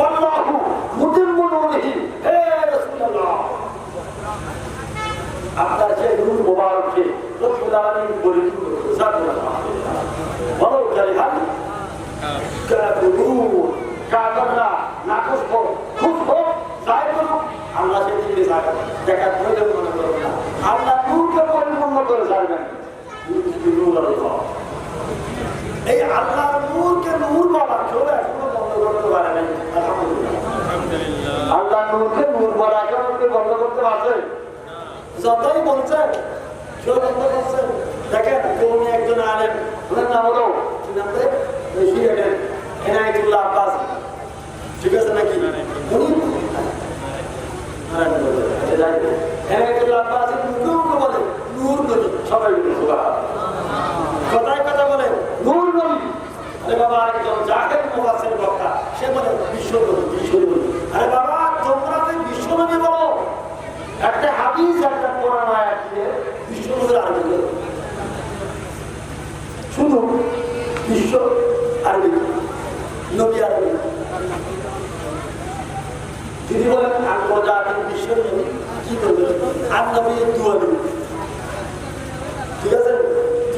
ওয়াল্লাহু মুতিম্মু নূরিহি, হে রাসূলুল্লাহ আপনার সেই নূর মুবারককে রব্বুল আলামিন পরিপূর্ণ করে সাল্লাল্লাহু আলাইহি ওয়াসাল্লাম বলো কালিহান কাবুর কাবরা নাকশ হোক খুব হোক যাই করুক আল্লাহ সেদিকে জায়গা দেখা প্রয়োজন মনে করবে না। আল্লাহ নূরকে পরিপূর্ণ করে ছাড়বেন। এই আল্লাহর নূরকে নূর বলা কেউ এখনো বন্ধ করতে পারে নাই। আলহামদুলিল্লাহ আল্লাহ নূরকে নূর বলা কেউ বন্ধ করতে পারছে? যতই বলছেন কেউ বন্ধ করছেন। দেখেন কেউ একজন আলেম ওনার নাম হলো কি নাম রে এনায়েতুল্লাহ আব্বাস, ঠিক আছে নাকি? উনি এনায়েতুল্লাহ আব্বাস মুখে বলে নূর নবী, সবাই কথায় কথা বলে নূর নবী। আরে বাবা একজন জাহেল মুফাসসির বক্তা সে বলে বিশ্ব নবী, বিশ্ব নবী। আরে বাবা তোমরা তো বিশ্ব নবী বলো, একটা হাদিস একটা কোরআন আয়াত দিয়ে বিশ্ব নবীর আরবি শুধু বিশ্ব আরবি নবী আরবি যদি বলেন আন্তর্জাতিক বিশ্বের নবী কি করবে? আর নবীর দুয়া নবী, ঠিক আছে?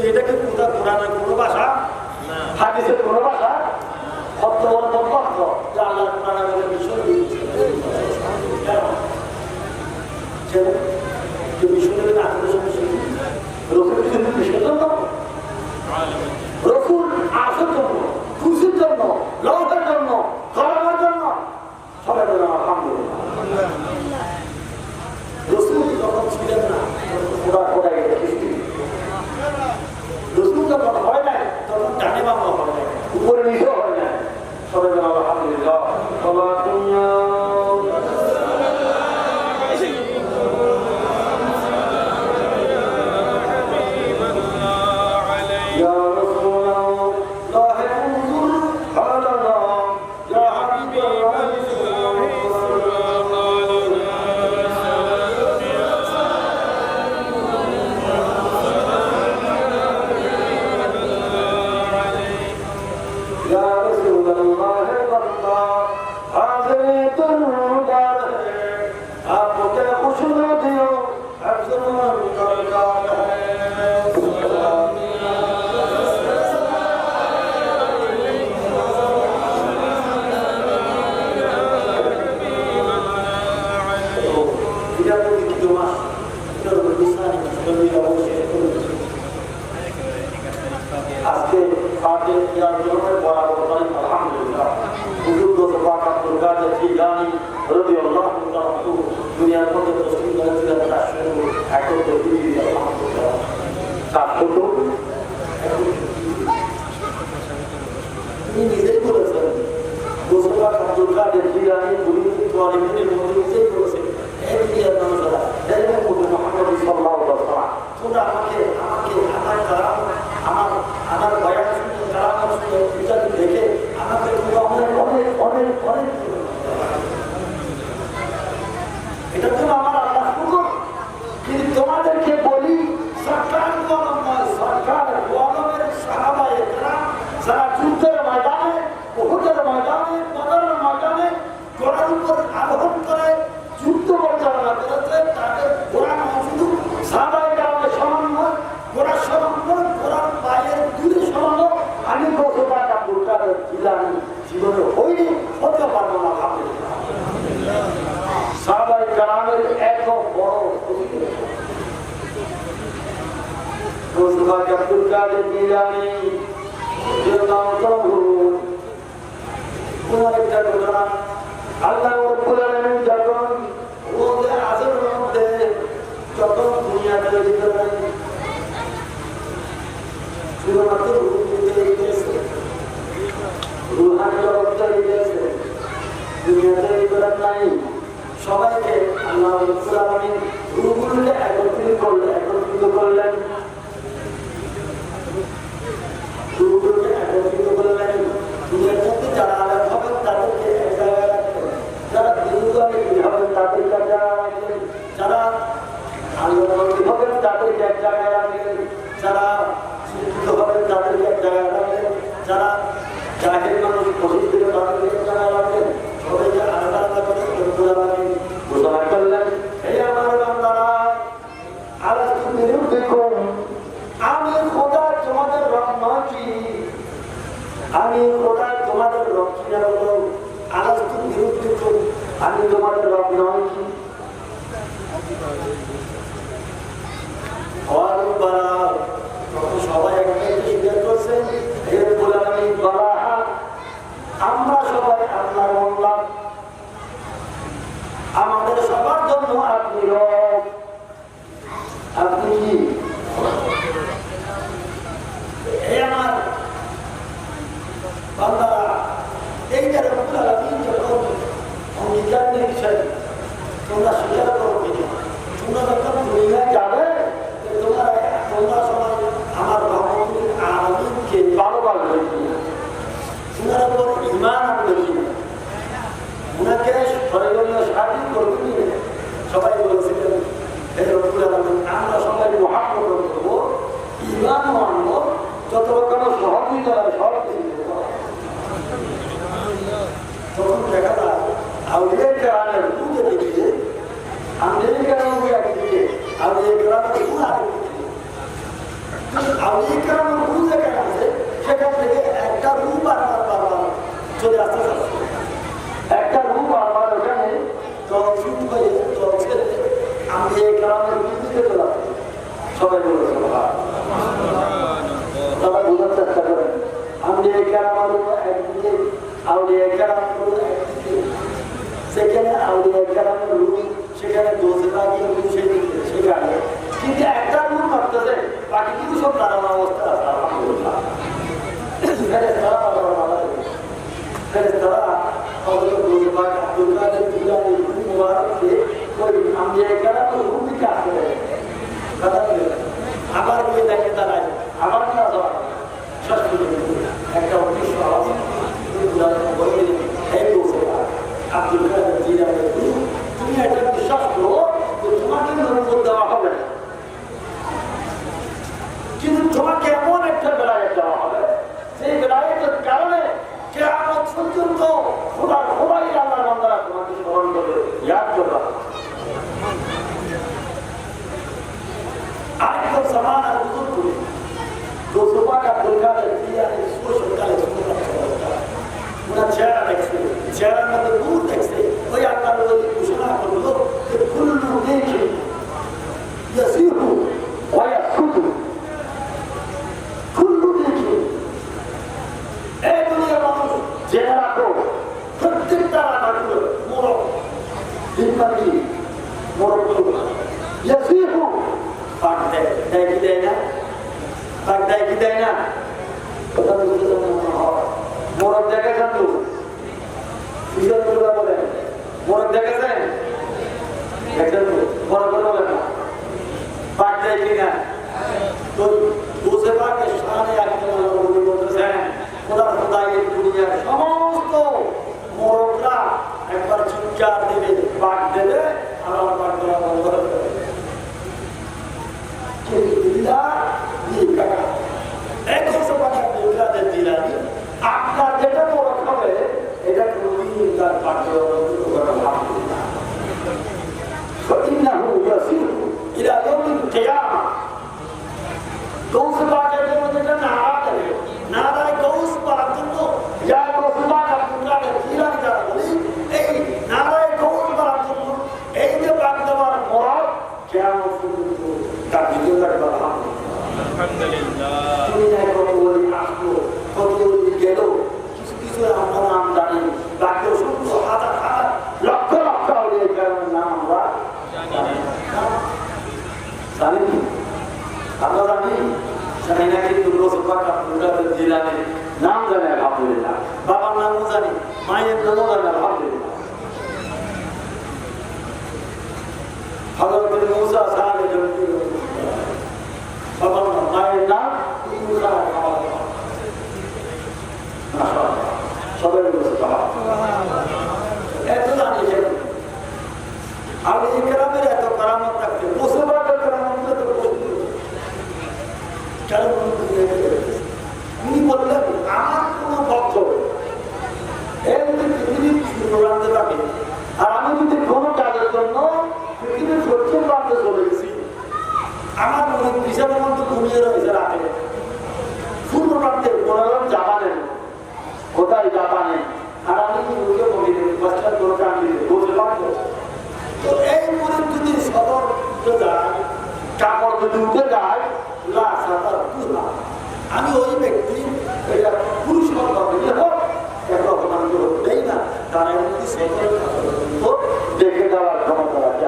এটা কি পুরো কোরআনের কোনো ভাষা, হাদিসের কোনো ভাষা? কত বড় তথ্য যে আল্লাহ কোরআনের বিশ্ব নবী যে বিশ্ব নবীর আত্মীয় রসুল কিন্তু বিশ্বের জন্য, রসুল আসার জন্য, খুশির জন্য, লৌহের জন্য, কলমের জন্য, সবাই বলেন আলহামদুলিল্লাহ। রসুল যখন ছিলেন না খোদাই রসুল যখন হয় নাই তখন ডানে বাংলা হয় নাই, উপরে নিচেও হয় নাই, সবাই বলেন আলহামদুলিল্লাহ। আজকে আলহামদুলিল্লাহ বুজুর্গ আব্দুল কাদের জিলানী রাদিয়াল্লাহু তাআলা দুনিয়ার মধ্যে তসলিম করেছিলেন তার শুরু এখন তো আলহামদুলিল্লাহ তার ছোট তিনি নিজেই বলেছেন বুজুর্গ আব্দুল কাদের জিলানী দুনিয়ার তোয়ালিমের মধ্যে নিজেই বলেছেন এই দুনিয়ার মানুষরা এরকম বলে মুহাম্মদ সাল্লাল্লাহু আলাইহি ওয়াসাল্লাম তোমরা আমাকে আমার কালাম আমার বয়ান শুনে কালাম শুনে ইত্যাদি দেখে আমাকে অনেক অনেক অনেক অনেক এটা তো আমার আল্লাহ শুকর। কিন্তু তোমাদেরকে বলি সরকার গরম নয়, সরকার গরমের সাহাবায়ে কেরাম যারা যুদ্ধের ময়দানে, উহুদের ময়দানে, বদরের ময়দানে ঘোড়ার উপর আরোহণ করে যুদ্ধ পরিচালনা করেছে, তাদের ঘোড়া শুধু সাহাবায়ে কেরামের সমান নয়, ঘোড়ার সমান নয়, ঘোড়ার পায়ের দূরে সমান। আমি বলতে আব্দুল কাদের জিলানী জীবনে হইনি, হতে পারবো না। আলহামদুলিল্লাহ সাহাবায়ে কেরামের এত বড় আব্দুল কাদের জিলানী আল্লাহ রাব্বুল আলামিন যখন ওদের আজরের মধ্যে যখন দুনিয়া তৈরি করেন শুধুমাত্র রুহানি জগৎ তৈরি করেছে, দুনিয়া তৈরি করেন নাই। সবাইকে আল্লাহ রাব্বুল আলামিন রূহগুলোকে একত্রিত করলেন, রূহগুলোকে একত্রিত করলেন। দুনিয়ার মধ্যে যারা আলাদা হবেন তাদেরকে এক জায়গায় রাখলেন, যারা বিরোধী হবেন তাদেরকে এক জায়গায় রাখলেন, যারা আল্লাহমুখী হবেন তাদেরকে এক জায়গায় রাখলেন, যারা শিক্ষিত হবেন তাদেরকে এক জায়গায় রাখলেন, যারা জাহেল মানুষ পরিচিত তাদেরকে এক জায়গায় রাখলেন। আমি তোমাদের রব নয় কি? সবাই একটাই স্বীকার করছে, আমরা সবাই আপনার বললাম, আমাদের সবার জন্য আপনি রব। আপনি কি আমার বান্দারা এইটা রব্বুল আলামিন যখন অঙ্গীকার নিয়েছেন, তোমরা স্বীকার করো কিনা? তোমরা যখন দুনিয়ায় যাবে তোমরা সবাই আমার রহমতুল আলামিনকে ভালোবাসবে কিনা? তোমরা উপর ঈমান আনবে কিনা? উনাকে প্রয়োজনীয় সাহায্য করবে কিনা? সবাই বলেছিলেন হে রব্বুল আলামিন, আমরা সবাই মুহাব্বত করবো, ঈমান আনবো, যত রকম সহযোগিতা সব তখন দেখা যায় আউলিয়া কেরামের পূজা দিকে আমেরিকার একদিকে আউলিয়া কেরামের পূজা আরেকদিকে। আউলিয়া কেরামের পূজা কেন আছে? সেখান থেকে একটা রূপ বারবার চলে আসতে চাচ্ছে, একটা রূপ বারবার ওখানে জলছুট হয়ে জল ছেড়ে আউলিয়া কেরামের পূজিতে চলে আসছে। সবাই বলেছে তারা বোঝার চেষ্টা করেন, আউলিয়া কেরামের একদিকে আউলিয়া কেরাম হলো একদিকে, সেখানে আউলিয়া কেরামের রূপ, সেখানে দোষের রূপ সেখানে, কিন্তু একটা রূপ করতেছে, বাকি কিছু সব দাঁড়ানো অবস্থা আছে। আলহামদুলিল্লাহ আবার গিয়ে দেখে দাঁড়ায়, আবার না একটা অদৃশ্য আওয়াজ তুমি এটা বিশ্বাস করো যে তোমাকে নবুয়ত দেওয়া হবে, কিন্তু তোমাকে এমন একটা বেলায়েত দেওয়া হবে, সেই বেলায়েতের কারণে কিয়ামত পর্যন্ত খোদার খোদাই আল্লাহর বান্দারা তোমাকে স্মরণ করবে, ইয়াদ করবে। আরেকটা জামানার বুজুর্গ দোসোপাকা দুর্গাদের জিয়ারে সুসকালে ওনার চেহারা দেখছে, চেহারার মধ্যে নূর দেখছে, ওই আল্লাহর ওলি ঘোষণা করলো যে কুল্লু দেখে ইয়াসিহু ওয়া ইয়াসকুতু, কুল্লু দেখে এই দুনিয়ার মানুষ জেনে রাখো, প্রত্যেকটা রাখাগুলো মোরগ হিম্মাতি মোরগ ইয়াসিহু পাক দেয়, দেয় কি দেয় না? পাক দেয় কি দেয় না? কথা বুঝতে হয়। মোরগ দেখেছেন তো? বলেন মোরগ দেখেছেন? দেখেন তো? মোরগ বলেন না পাক দেয় কিনা? তো দোষে পাকে সামনে বলতেছেন খোদার খোদাই দুনিয়ার সমস্ত মোরগরা একবার চিৎকার দেবে, পাক দেবে, আর আমার পাক দেওয়া বন্ধ করে দেবে। আপনার যেটা মোরগ হবে এটা কোনদিন তার পাক দেওয়া নাম জানে আলহামদুলিল্লাহ, বাবার নামও জানি, মায়ের নামও জানে আলহামদুলিল্লাহ। হযরত মুসা সাহেব বাবার নাম, মায়ের নাম মুসা। সবাই বলছে এত জানিয়েছে আমি এই গ্রামের এত কারামত থাকতে মুসলমানের কারামত কারণ উনি বললেন আমার কোন ভক্ত পৃথিবীর রাখতে থাকে, আর আমি যদি কোনো কাজের জন্য পৃথিবীর পশ্চিম প্রান্তে চলে গেছি, আমার মনে হিসাবের মধ্যে ঘুমিয়ে রয়েছে রাতে, পূর্ব প্রান্তে জাপানে, কোথায় জাপানে, আর আমি বলি বাচ্চার কোনো কাজ বসে উঠে যায়, কাপড় যদি উঠে যায়, আমি ওই ব্যক্তি এটা পুরুষ একরকম আমি দেই না, তারা এমনি দেখে দেওয়ার ক্ষমতা রাখে।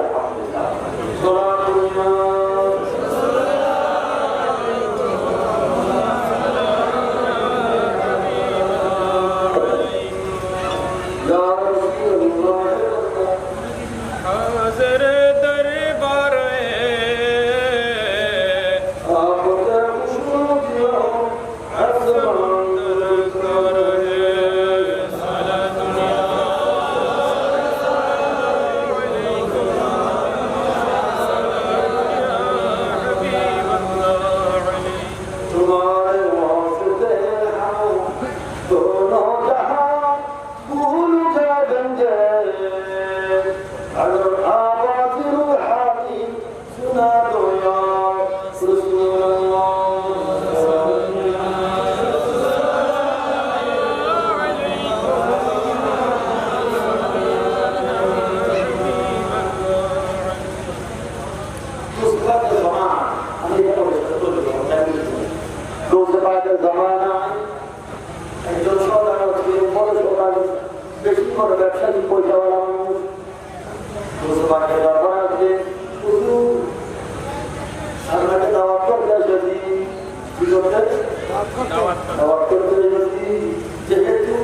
যেহেতু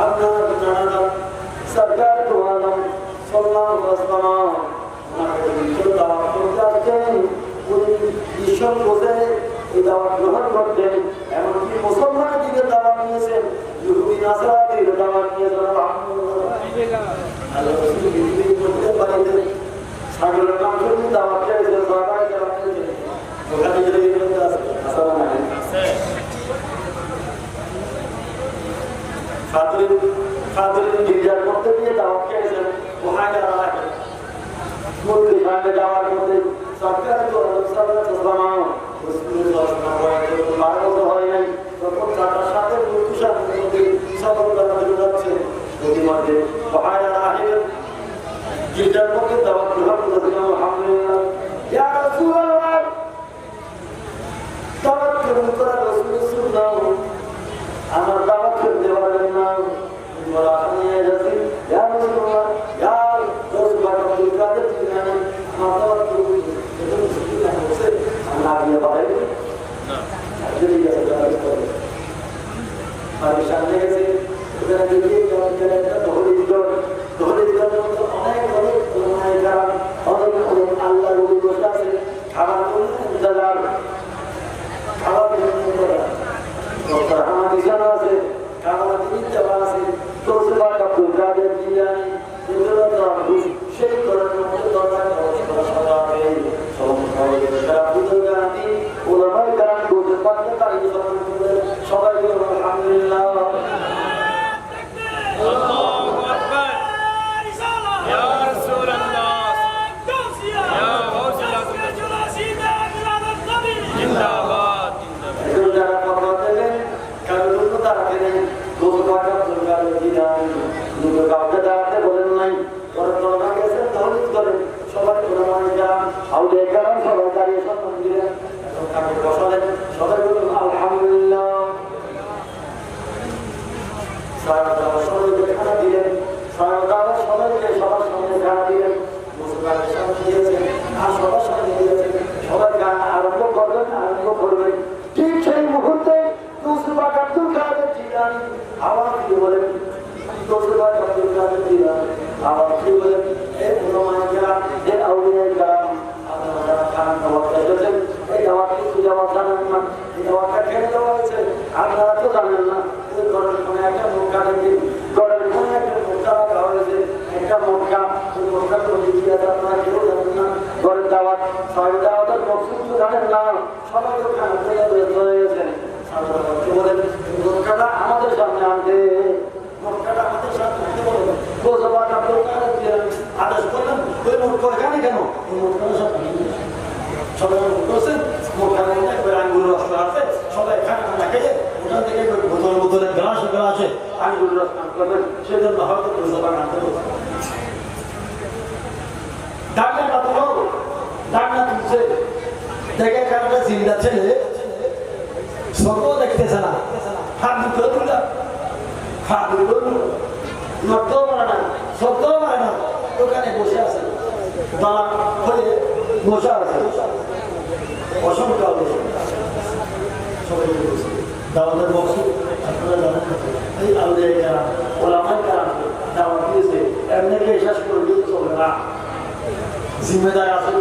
আপনার জানালাম সরকার তোমার এই দাওয়াত গ্রহণ করতেন, এমনকি মুসলমানের দিকে দাওয়াত নিয়েছেন, ইহুদি নাসারার দিকে দাওয়াত নিয়েছেন। সাগরের নাম শুনি দাওয়াত খেয়েছেন, ওখানে গির্জার করতে গিয়ে দাওয়াত খেয়েছেন, ওখানে যাওয়ার মধ্যে সরকার হয় নাই, তখন তার সাথে গির্জার মধ্যে দাওয়াত গ্রহণ করেছিলাম। আলহামদুলিল্লাহ, ইয়া রাসূলুল্লাহ, দাওয়াত গ্রহণ করা রাসূলুল্লাহ, আমার দাওয়াত করতে পারবেন না, তোমরা নিয়ে যাচ্ছি, ইয়া রাসূলুল্লাহ, ইয়া রাসূলুল্লাহ, আব্দুল কাদের জিলানী, আমার দাওয়াত করতে আমরা আগে পাই না, যদি আর সামনে গেছে ওখানে গিয়ে একটা ধরে দিল, ধরে দিলার মতো অনেক অনেক অনেক আল্লাহ রবি বসে আছে, খাবার ইন্তজার, খাবার বিছানা আছে, খাবার দেওয়া আছে, সেই করার মধ্যে দরকার সবাই আলহামদুলিল্লাহ। আরম্ভ করবেন, আরম্ভ করবেন, ঠিক সেই মুহূর্তে আব্দুল কাদের জিলানী আওয়াজ দিয়ে বলেন, আব্দুল কাদের জিলানী আওয়াজ দিয়ে বলেন, হে উলামায়ে কেরাম, হে আউলিয়ায়ে কেরাম, আপনারা যারা খান দাওয়াত এসেছেন, এই দাওয়াত কিছু দাওয়াত জানেন না, এই দাওয়াতটা কেন দেওয়া হয়েছে আপনারা তো জানেন না। ঘরের কোনে একটা মোটকা দেখি, ঘরের কোনে একটা মোটকা রাখা হয়েছে, একটা মোটকা, ওই মোটকা তো দিয়েছে আপনারা কেউ জানেন না। ঘরের দাওয়াত, ছয় দাওয়াতের মকসুদ তো জানেন না, সবাই তো খান থেকে ব্যস্ত হয়ে গেছেন। বলেন মোটকাটা আমাদের সামনে আনতে, মোটকাটা আমাদের সামনে আনতে বলেন, আদেশ করলেন, ওই মোটকা এখানে কেন, ওই মোটকাটা সবাই করছেন, মোটকা আঙ্গুর রস আছে, সবাই খানা খেয়ে ওখান থেকে বোতলে গ্লাসে আঙ্গুর রস পান করবেন, সেজন্য হয়তো আনতে ডাক্তার দেখে কারণে চিন্তা ছেলে চোখও দেখতেছে না, হাত দুটো তুলা, হাত দুটো নড়তেও পারে না, চলতেও পারে না, ওখানে বসে আছে, দাঁড়া হয়ে বসে আছে, অসংখ্য দাওয়াতের মকসুদ আপনারা জানেন, এই আল্লাহ কারাম ওলামায়ে কারাম দাওয়াত দিয়েছে, এমনিকে শেষ করে দিয়ে চলবে না, জিম্মেদার আছে।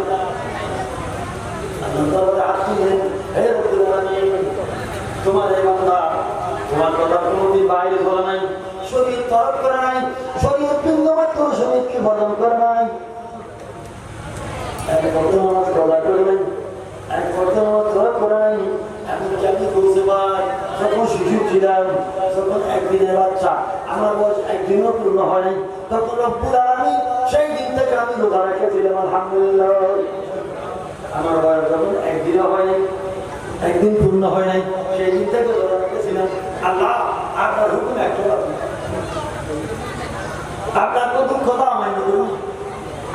তোমার এই বান্দা তোমার কথা কোনোদিন বাইরে বলে নাই, শরীর তরফ করে নাই, শরীর বিন্দুমাত্র শরীরকে বদল করে নাই, এক বর্তমান গলা করে নাই, এক বর্তমান তরফ করে নাই। এমনকি আমি বলতে পারি যখন শিশু ছিলাম, যখন একদিনের বাচ্চা, আমার বয়স একদিনও পূর্ণ হয়নি, তখন রব্বুল আলামিন সেই দিন থেকে আমি রোজা রেখেছিলাম আলহামদুলিল্লাহ। আমার বয়স যখন একদিনও হয়নি, একদিন পূর্ণ হয় নাই, সেই দিন থেকে রোজা রেখেছিলাম। আল্লাহ আপনার হুকুম একটা, আপনার নতুন কথা আমায় করুন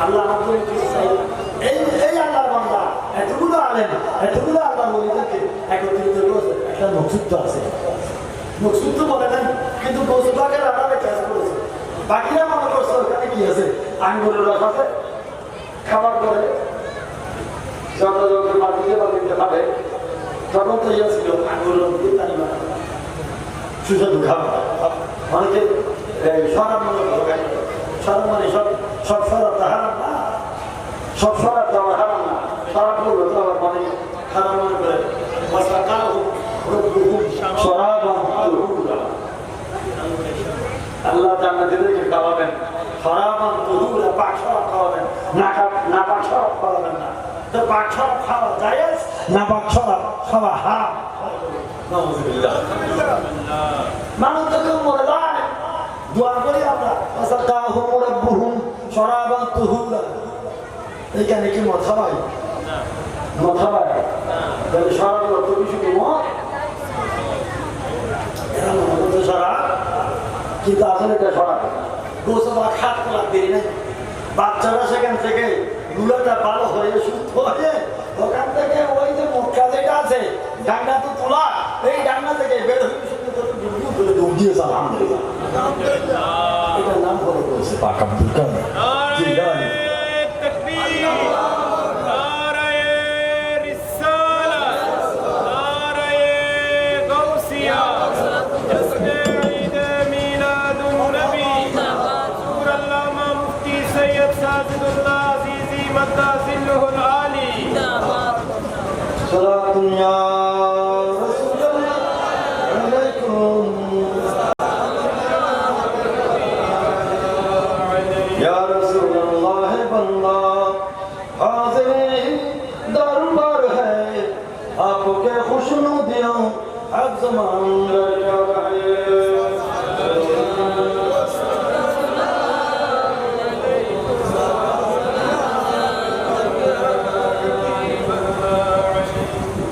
আল্লাহ, আমাদের এই আল্লাহর বান্দা এতগুলো আলেন, এতগুলো আল্লাহ বলিদেরকে একত্রিত করেছে, একটা মকসুদ আছে, মকসুদ তো বলে নেন, কিন্তু মকসুদাকে আল্লাহরে কাজ করেছে। বাকিরা মনে করছে ওখানে কি আছে, আঙ্গুরের রস আছে, খাবার পরে যত যত বাকিতে বাকিতে খাবে, তখন তো ইয়ে ছিল আঙ্গুরের রস দিয়ে পানি বানাবে, সুস্বাদু খাবার। অনেকে শরাব মনে করে, শরাব মানে সব শরাব তো হারাম না, সব শরাব তো আমার হারাম না, শরাব বললো তো আমার মানে হারাম মনে করে। আল্লাহ জান্নাতীদেরকে খাওয়াবেন শরাবান তুহুরা, পাক শরাব খাওয়াবেন, না পাক শরাব খাওয়াবেন না। তো পাক শরাব খাওয়া জায়েজ, না পাক শরাব খাওয়া হারাম। মানুষ যখন মরে যায় দোয়া করি আমরা, ওয়াসাকাহুম রাব্বুহুম শরাবান তুহুরা। এইখানে কি মদ খাওয়াই? মদ খাওয়াই? তাহলে শরাবের অর্থ কি শুধু মদ? এরা মনে করছে শরাব, কিন্তু আসলে এটা শরাব। গোসল আর খাট করার দেরি নেই, বাচ্চারা সেখান থেকে গুলোটা ভালো হয়ে সুস্থ হয়ে ওখান থেকে ওই যে মুখটা যেটা আছে ডান্ডা তো তোলা, এই ডান্ডা থেকে বের হয়ে ডুব দিয়েছে আলহামদুলিল্লাহ। এটার নাম হলো পাক আব্দুল কাদের জিলানী।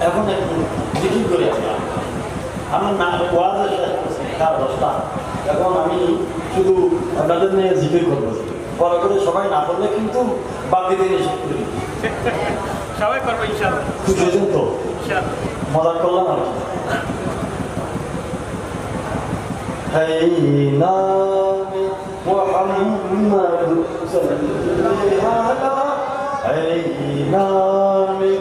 এখন একটু জিকির করে আমার না ওয়াজের দশটা, এখন আমি শুধু আপনাদের নিয়ে জিকির করবো, পরে করে সবাই না করলে কিন্তু বাদ দিতে নিষেধ করে দিই, সবাই করবো ইনশাআল্লাহ। খুশি হয়েছেন তো? মজা করলাম আর কি। হেই নামে মুহাম্মদ সাল্লাল্লাহু আলা, হেই নামে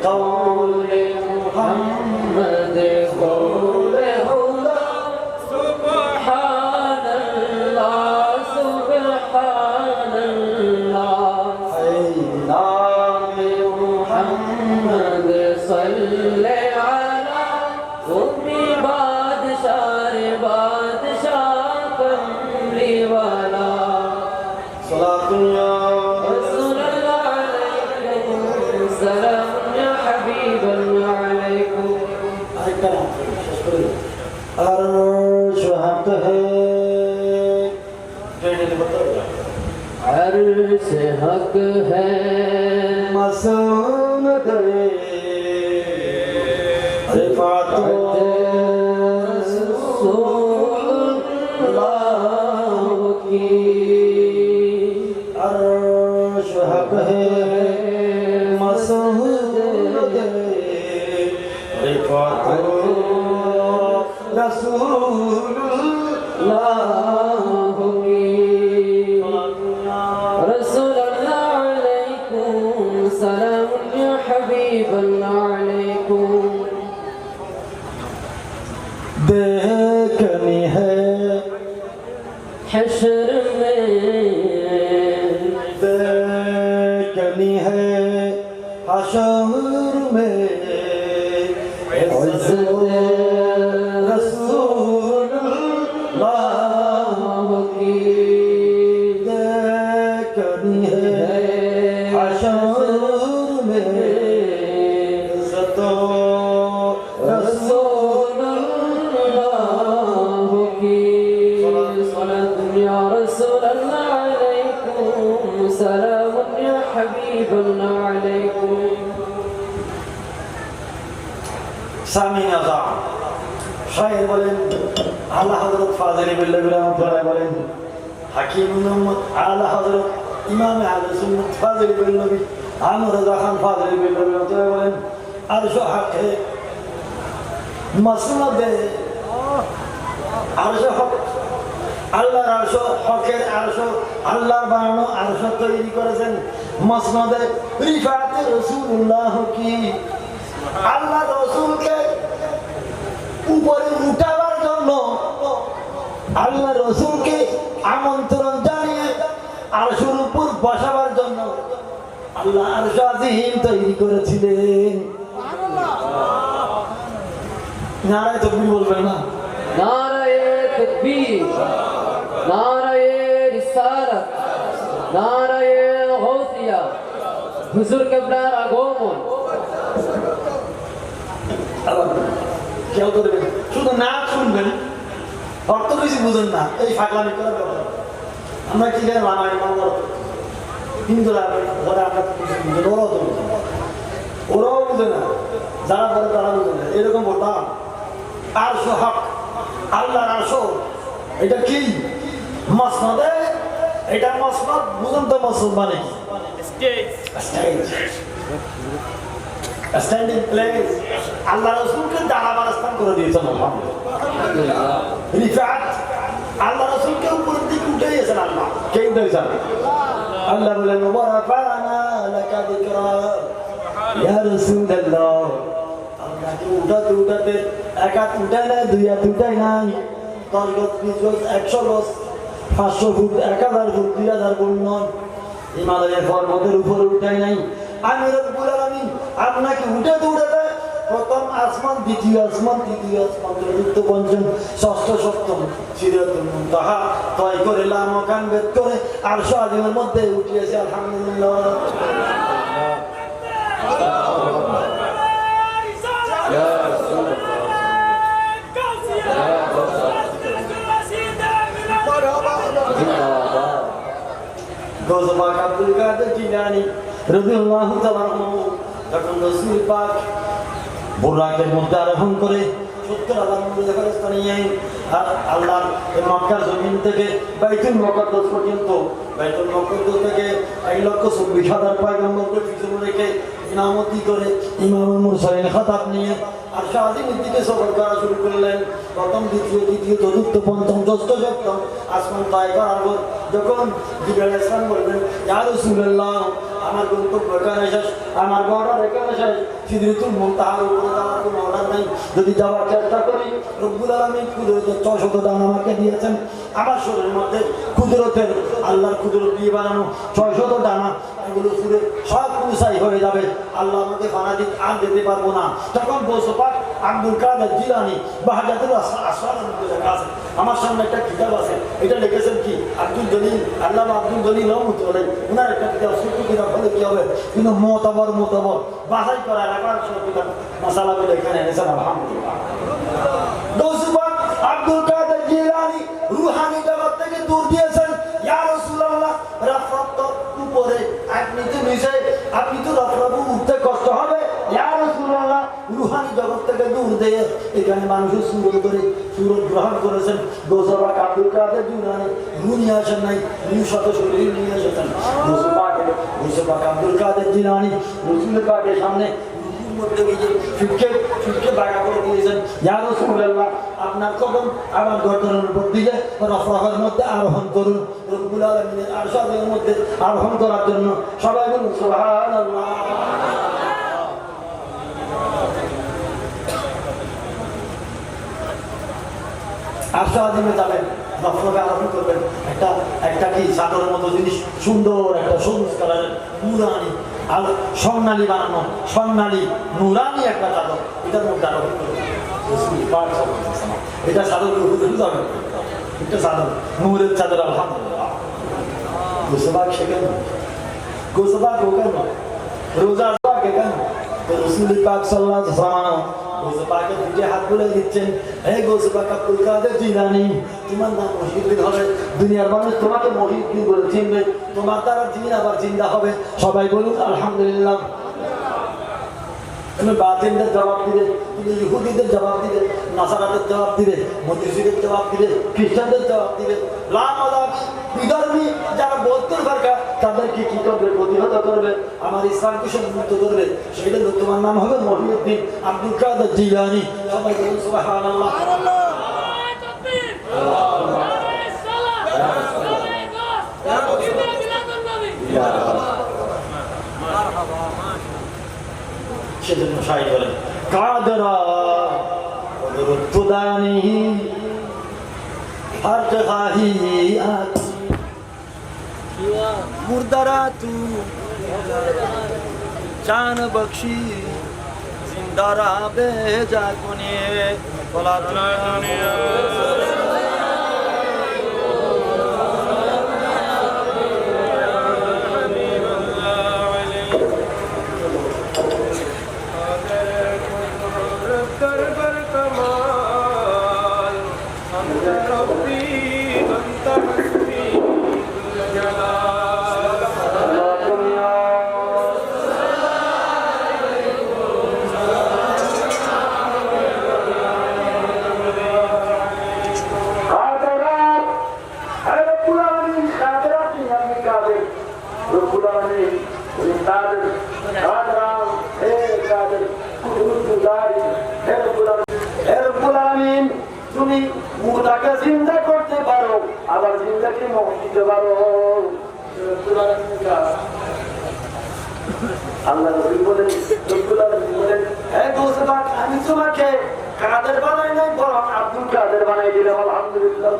قول محمد قول هدى सल्ले अला उम्मी बादशाह बादशाह कमली वाला सलातुन या रसूलल्लाह अलैकुम सलाम या हबीबल्लाह अलैकुम। আরেকটা নাম শেষ করে দিই। अर्श हक है ट्रेनिंग बताओ अर्श हक है मसून करे रिफात रसूलुल्लाह की अर्श हक है मसून करे रिफात रसूलुल्लाह की रसूलल्लाह अलैकुम सलाम या हबीबल्लाह अलैकुम। देखनी है हश्र में देखनी है हशर में रसूलुल्लाह की देखनी है हशर में रसूलुल्लाह की सलात या रसूलल्लाह अलैकुम सलाम या हबीबल्लाह अलैकुम। सामी आज़म शायर बोलेন আলা হযরত ফাজিল বিল্লাহ রাহমাতুল্লাহ বলেন হাকিম মুহাম্মদ আলা হযরত ইমাম আহলে সুন্নাত ফাজিল বিল্লাহ আমর রাজা খান ফাজিল বিল্লাহ রাহমাতুল্লাহ বলেন আরশ হক হে মাসনুদ আরশ হক আল্লাহর আরশ হকের আরশ আল্লাহর বানানো আরশ তৈরি করেছেন মাসনুদ রিফাত রাসূলুল্লাহ কি আল্লাহ রাসূলকে উপরে উঠাবার জন্য আল্লাহ রাসূলকে আমন্ত্রণ জানিয়ে আরশের উপর বসাবার জন্য আল্লাহ আরশ আজিম তৈরি করেছিলেন। নারায়ে তাকবীর বলবেন না? नाराए तकबीर नाराए रिसालत नाराए गौसिया हुजूर किबलार আগমন। কেউ করবেন শুধু না শুনবেন অর্থ কিছু বুঝেন না এই ফাগলামি করার ব্যাপার। আমরা কি জানি লামাই মামলা হিন্দুরা ওরা আমরা কিছু বুঝে ওরাও তো বুঝে না। ওরাও বুঝে না যারা বলে তারা বুঝে না এরকম বলতাম আরশ হক আল্লাহর আরশ এটা কি মাসনদে এটা মাসনদ বুঝেন তো মাসনদ মানে কি স্টেজ স্ট্যান্ডিং প্লেস আল্লাহ রাসূলকে দাঁড়াবার স্থান করে দিয়েছেন আলহামদুলিল্লাহ। রিফাত আল্লাহ রাসূলকে উপরের দিকে উঠিয়েছেন আল্লাহ কে উঠিয়েছেন আল্লাহ বলেন ওয়া রাফা'না লাকা যিকরা ইয়া রাসূলুল্লাহ আপনাকে উঠাতে উঠাতে এক হাত উঠায় না দুই হাত উঠায় নাই 10 গজ 20 গজ 100 গজ 500 ফুট 1000 ফুট 2000 ফুট নয় হিমালয়ের পর্বতের উপরে উঠায় নাই আমি রব্বুল আলামিন আপনাকে উঠাতে উঠাতে প্রথম আসমান দ্বিতীয় আসমান তৃতীয় আসমান চতুর্থ পঞ্চম ষষ্ঠ সপ্তম সিদরাতুল মুনতাহা তয় করে লামকান বেদ করে আরশ আজিমের মধ্যে উঠিয়েছে আলহামদুলিল্লাহ। গৌসপাক আব্দুল কাদের জিলানী রাদিয়াল্লাহু তাআলা আনহু যখন রাসূল পাক বুরাকের মধ্যে আরোহণ করে 70,000 মুরিদ ফেরেশতা নিয়ে আল্লাহর মক্কার জমিন থেকে বাইতুল মুকাদ্দাস পর্যন্ত বাইতুল মুকাদ্দাস থেকে 1,24,000 পয়গম্বরকে পিছনে রেখে ইমামতি করে ইমামুল মুরসালিন খেতাব নিয়ে আরশ আজিমের দিকে সফর করা শুরু করলেন। প্রথম দ্বিতীয় তৃতীয় চতুর্থ পঞ্চম ষষ্ঠ সপ্তম আসমান তয় করার পর যখন জিবরাইল আলাইহিস সালাম বললেন ইয়া রাসূলুল্লাহ আমার গন্তব্য এখানে শেষ, আমার বর্ডার এখানে শেষ। সিদরাতুল মুনতাহার উপরে যাওয়ার কোনো অর্ডার নাই। যদি যাওয়ার চেষ্টা করি, রব্বুল আলামিন কুদরতের 600 দান আমাকে দিয়েছেন। আমার শরীরের মধ্যে কুদরতের, আল্লাহর কুদরত দিয়ে বানানো 600 ডানা, এগুলো পুরে সব কুসাই হয়ে যাবে। আল্লাহ আমাকে ফানা দিক আর দিতে পারবো না। তখন বলছো পাক আব্দুল কাদের জিলানী বাহাদাতুল আসরার মধ্যে লেখা আছে। আমার সামনে একটা কিতাব আছে, এটা লিখেছেন কি আব্দুল জলিল, আল্লামা আব্দুল জলিল রহমতুল্লাহ। ওনার একটা কিতাব, ছোট্ট কিতাব হলে কি হবে, কিন্তু মোতাবর বাছাই করা এলাকার সব কিতাব মাসালাগুলো এখানে এনেছেন। আলহামদুলিল্লাহ। গৌসুপাক আব্দুল কাদের জিলানী রুহানি জগৎ থেকে দূর দিয়েছেন। ইয়া রাসূলুল্লাহ, রাফরাত তো উপরে, আপনি তো নিচে, আপনি তো রাফরাত উঠতে কষ্ট হবে। ইয়া রাসূলুল্লাহ, রুহানি জগৎ থেকে দূর দিয়ে এখানে মানুষের সুরত করে সুরত গ্রহণ করেছেন। গৌসুপাক আব্দুল কাদের জিলানী রু নিয়ে আসেন নাই, রু শত শরীর নিয়ে এসেছেন। গৌসুপাক আব্দুল কাদের জিলানী রসুল পাকের সামনে আপনার কদম আমার গর্দনের উপর দিকে রফরাহের মধ্যে আরোহণ করুন। রব্বুল আলামিনের আরশের মধ্যে আরোহণ করার জন্য সবাই বলুন সুবহানাল্লাহ। আরশে যাবেন, রফরাহে আরোহণ করবেন। একটা কি চাদরের মতো জিনিস, সুন্দর একটা সবুজ কালারের নুরানি আর স্বর্ণালী বানানো, স্বর্ণালী নুরানি একটা চাদর, এটার মধ্যে আরোহণ করবেন। এটা চাদর যাবে, একটা চাদর, নূরের চাদর। আলহামদুলিল্লাহ। গোসবাক শেখেন, গোসবাক ওকেন, রোজা কেন রসুল পাক সাল্লাল্লাহু আলাইহি ওয়াসাল্লাম গোসবাকে দুটি হাত বলে দিচ্ছেন, হে গোসবাক আব্দুল কাদের জিলানী, তোমার নাম মহিউদ্দিন হবে। দুনিয়ার মানুষ তোমাকে মহিউদ্দিন বলে চিনবে, তোমার দ্বারা জিন আবার জিন্দা হবে। সবাই বলুন আলহামদুলিল্লাহ। তুমি বাতিলদের জবাব দিবে, তুমি ইহুদিদের জবাব দিবে, নাসারাদের জবাব দিবে, মজুসিদের জবাব দিবে, খ্রিস্টানদের জবাব দিবে। বিধর্মী যারা বৌদ্ধ ফারকা, তাদেরকে কি করবে? প্রতিহত করবে, আমার ইসলামকে সম্মুক্ত করবে। সেটা তোমার নাম হবে মহিউদ্দিন আব্দুল কাদের জিলানী। সবাই বলুন সুবহানাল্লাহ। সেজন্য শায়খ বলেন কাদরা তুদানি হর জগাহি আতি মুর্দারা তু জান বখশি জিন্দারা বেজা কোনে বলা দুনিয়া তুমি মুর্দাকে জিন্দা করতে পারো, আবার জিন্দাকে মৌত দিতে পারো। আল্লাহ নবী বলেন, হে গোসবাক, আমি তোমাকে কাদের বানাই নাই, বরং আব্দুল কাদের বানাই দিলাম। আলহামদুলিল্লাহ।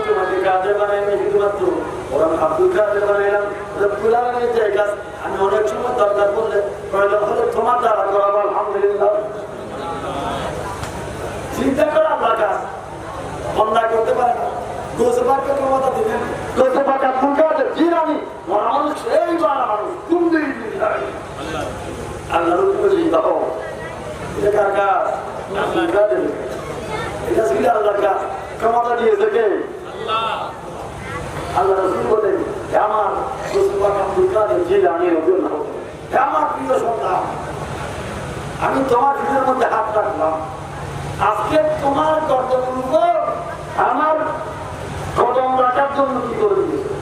তোমাকে কাদের বানাই নাই শুধুমাত্র, বরং আব্দুল কাদের বানাইলাম। রব্বুল আলামিনের জায়গা আমি অনেক সময় দরকার পড়লে প্রয়োজন হলে তোমার দ্বারা করাবো। আলহামদুলিল্লাহ। চিন্তা করে আল্লাহ কাজ অন্যায় করতে পারে না। গোসবাককে ক্ষমতা দিবেন, গোসবাক আব্দুল কাদের জিলানী মরা মানুষ, এই মারা মানুষ তুমি আল্লাহর উপরে জিন্দা হও। এটা কার কাজ? আব্দুল কাদের। এটা ছিল আল্লাহর কাজ। ক্ষমতা দিয়েছে কে? আল্লাহ। আল্লাহ রাসূল বলেন, হে আমার গোসবাক আব্দুল কাদের জিলানী রাদিয়াল্লাহু আনহু, হে আমার প্রিয় সন্তান, আমি তোমার হৃদয়ের মধ্যে হাত রাখলাম। আজকে তোমার কর্তব্যের উপর আমার কদম রাখার জন্য কি করে দিয়েছে?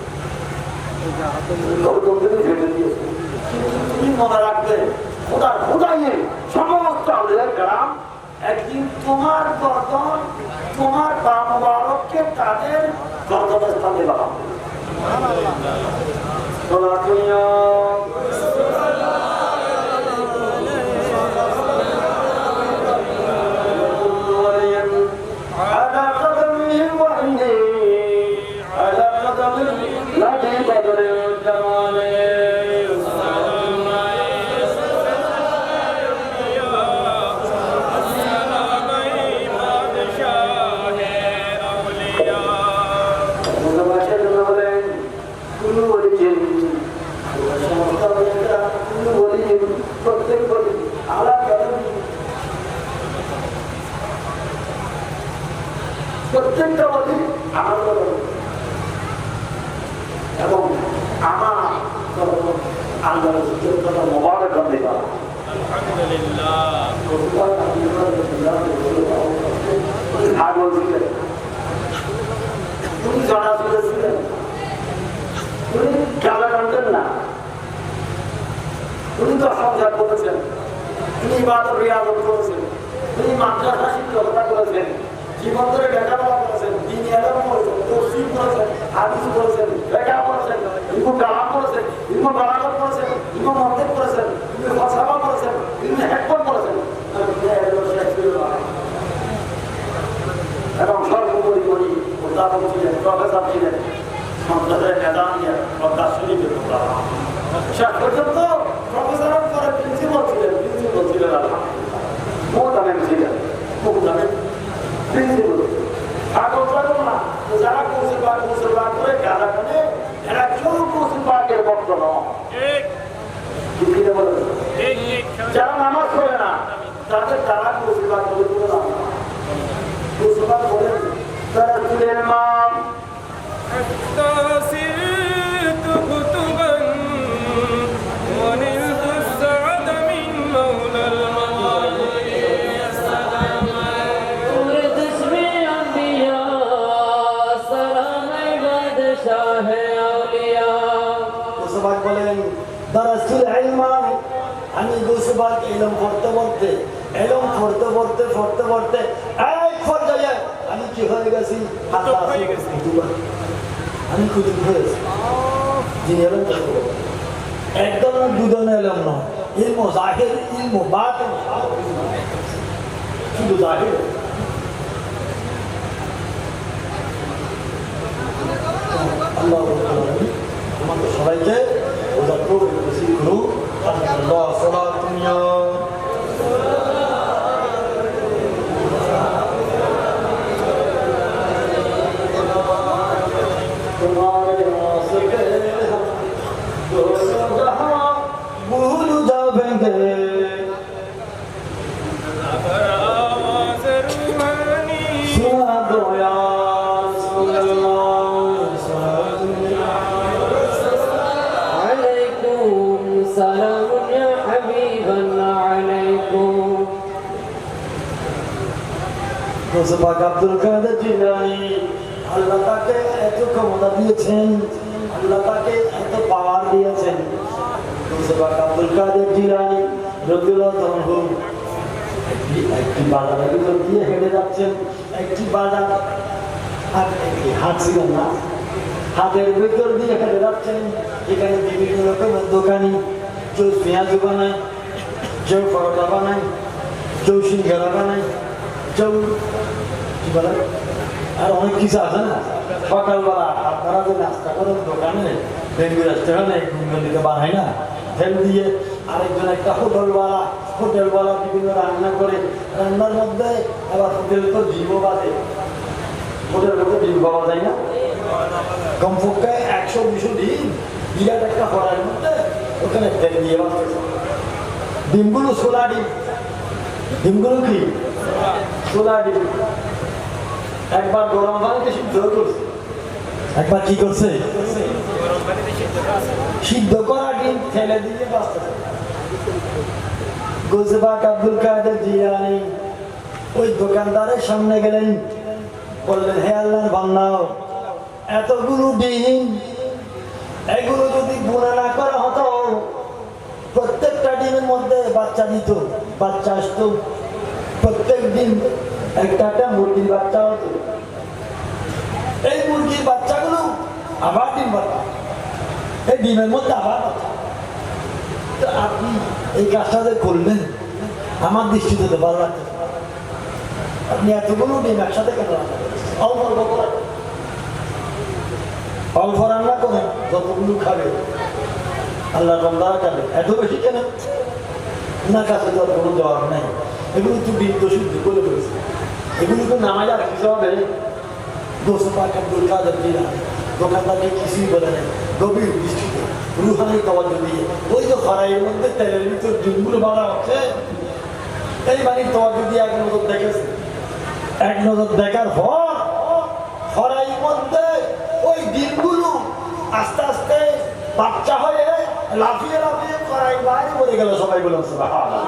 তুমি মনে রাখবে, খোদার খোদাইয়ে সমস্ত আউলিয়ার গ্রাম একদিন তোমার গর্দন, তোমার পা মোবারককে তাদের গর্দনের স্থানে লাগাবে। প্রত্যেকটা অলি আনন্দ এবং আমার আল্লাহ মোবারক দেবা তুমি জানা শুনেছিলেন, তুমি খেলা জানতেন না, তুমি তো সংসার করেছেন, তুমি ইবাদত রিয়াজত করেছেন, তুমি মাদ্রাসা শিক্ষকতা করেছেন, জীবন ধরে লেখাপড়া করেছেন, দিন এলম করেছেন, তফসির করেছেন, হাদিস করেছেন, লেখা করেছেন, ইলমুল কালাম করেছেন, ইলমুল বালাগত করেছেন, ইলমুল মন্তিক করেছেন, ইলমুল ফালসাফা করেছেন, ইলমুল হিকমত করেছেন, এবং সর্বোপরি করি উদাহরণ ছিলেন, প্রফেসর ছিলেন, সন্তানের মেধা নিয়ে দার্শনিকের শেষ পর্যন্ত প্রফেসরের পরে প্রিন্সিপাল ছিলেন মোহতামেম ছিলেন, মোহতামেম প্রিন্সিপাল। কাগজ লাগবো না, যারা কৌশল করে গালা কানে এরা কেউ কৌশল পাকের ভক্ত নয়। যারা নামাজ পড়ে না তাদের তারা কৌশল পাক করে কৌশল পাক বলেন তারা তুলের মা বলেন দারাসুল ইলম, আমি গোসবাক ইলম পড়তে পড়তে এক পর্যায়ে আমি কি হয়ে গেছি, আমি কুতুব হয়েছি। যিনি এলম একদম দুজন এলম নয়, ইলম জাহির ইলম বাতিন, শুধু জাহির। আল্লাহ আমাদের সবাইকে আল্লাহ সালাতুনিয়া तुम्हारे वास्ते भूल जाएंगे सुना दो यार سلام يا حبيبا عليكم গোসবাক আব্দুল কাদের জিলানী, আল্লাহ তাকে এত ক্ষমতা দিয়েছেন, আল্লাহ তাকে এত পাওয়ার দিয়েছেন। গোসবাক আব্দুল কাদের জিলানী রাদিয়াল্লাহু আনহু একটি বাজারের ভিতর দিয়ে হেঁটে যাচ্ছেন, একটি বাজার আর একটি হাট ছিল না, হাতের ভিতর দিয়ে হেঁটে যাচ্ছেন, এখানে বিভিন্ন রকমের দোকানি, কেউ পেঁয়াজ বানায়, কেউ পরোটা বানায়, কেউ সিঙ্গারা বানায়, কেউ কি বলে আর অনেক কিছু আছে না। সকালবেলা আপনারা যে নাস্তা করেন দোকানে বেঙ্গু রেস্টুরেন্টে গুনগুনিতে বানায় না, তেল দিয়ে আরেকজন একটা হোটেলওয়ালা বিভিন্ন রান্না করে, রান্নার মধ্যে আবার হোটেল তো জীবও বাজে, হোটেলের মধ্যে ডিম পাওয়া যায় না, কমপক্ষে 100-200 ডিম বিরাট একটা কড়াইয়ের মধ্যে ওখানে তেল দিয়ে বানাচ্ছে। ডিমগুলো ছোলা ডিম, ডিমগুলো কি ছোলা ডিম। একবার গরম পানিতে সিদ্ধ করছে, একবার কি করছে সিদ্ধ করা ডিম ফেলে দিয়ে বাঁচতেছে। গোসবাক আব্দুল কাদের জিলানী ওই দোকানদারের সামনে গেলেন, বললেন হে আল্লাহর বান্দা, এতগুলো ডিম এগুলো যদি গুণা না করা হতো, প্রত্যেকটা ডিমের মধ্যে বাচ্চা দিত, বাচ্চা আসতো, প্রত্যেক দিন একটা একটা মুরগির বাচ্চা হতো। এই মুরগির বাচ্চাগুলো আবার ডিম পারত, এই ডিমের মধ্যে আবার কথা। তো আপনি এই কাজটা যে করলেন আমার দৃষ্টিতে তো ভালো লাগছে। আপনি এতগুলো ডিম একসাথে কেন রান্না করেছেন? অল্প অল্প করে অল্প রান্না করেন, যতগুলো খাবে আল্লাহ বান্দারা খাবে। এত বেশি কেন? ওনার কাছে তো কোনো জবাব নাই। এগুলো তো ডিম তো শুদ্ধ করে ফেলেছে। এগুলোকে নামাজ আর কিছু হবে দোষ পাকার দুর্গাদের দিলা দোকানদারকে কিছুই বলে নেই। গভীর দৃষ্টিতে রুহানি তওয়াজ্জুহ দিয়ে ওই যে খরাইয়ের মধ্যে তেলের ভিতর ডিমগুলো বাঁধা হচ্ছে, এই বাড়ির তওয়াজ্জুহ দিয়ে এক নজর দেখেছে। এক নজর দেখার পর খরাইয়ের মধ্যে ওই ডিমগুলো আস্তে আস্তে বাচ্চা হয়ে লাফিয়ে লাফিয়ে খরাই বাইরে পড়ে গেল। সবাই বলে সুবহানাল্লাহ।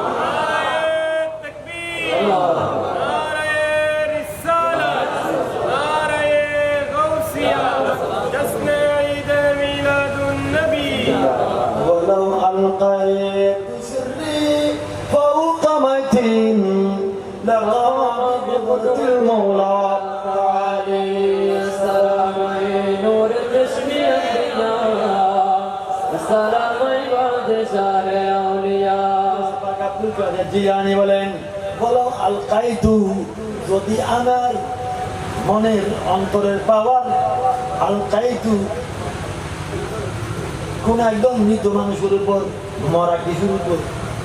ولو ألقيت سري فوق متين لقام بقدرة المولى عليه السلام نور تشبيه السلام بعد شهر أولياء জিয়ানি বলেন বলো আলকাইতু, যদি আমার মনের অন্তরের পাওয়ার আলকাইতু কোন একদম মৃত মানুষের উপর, মরা কিছুর উপর,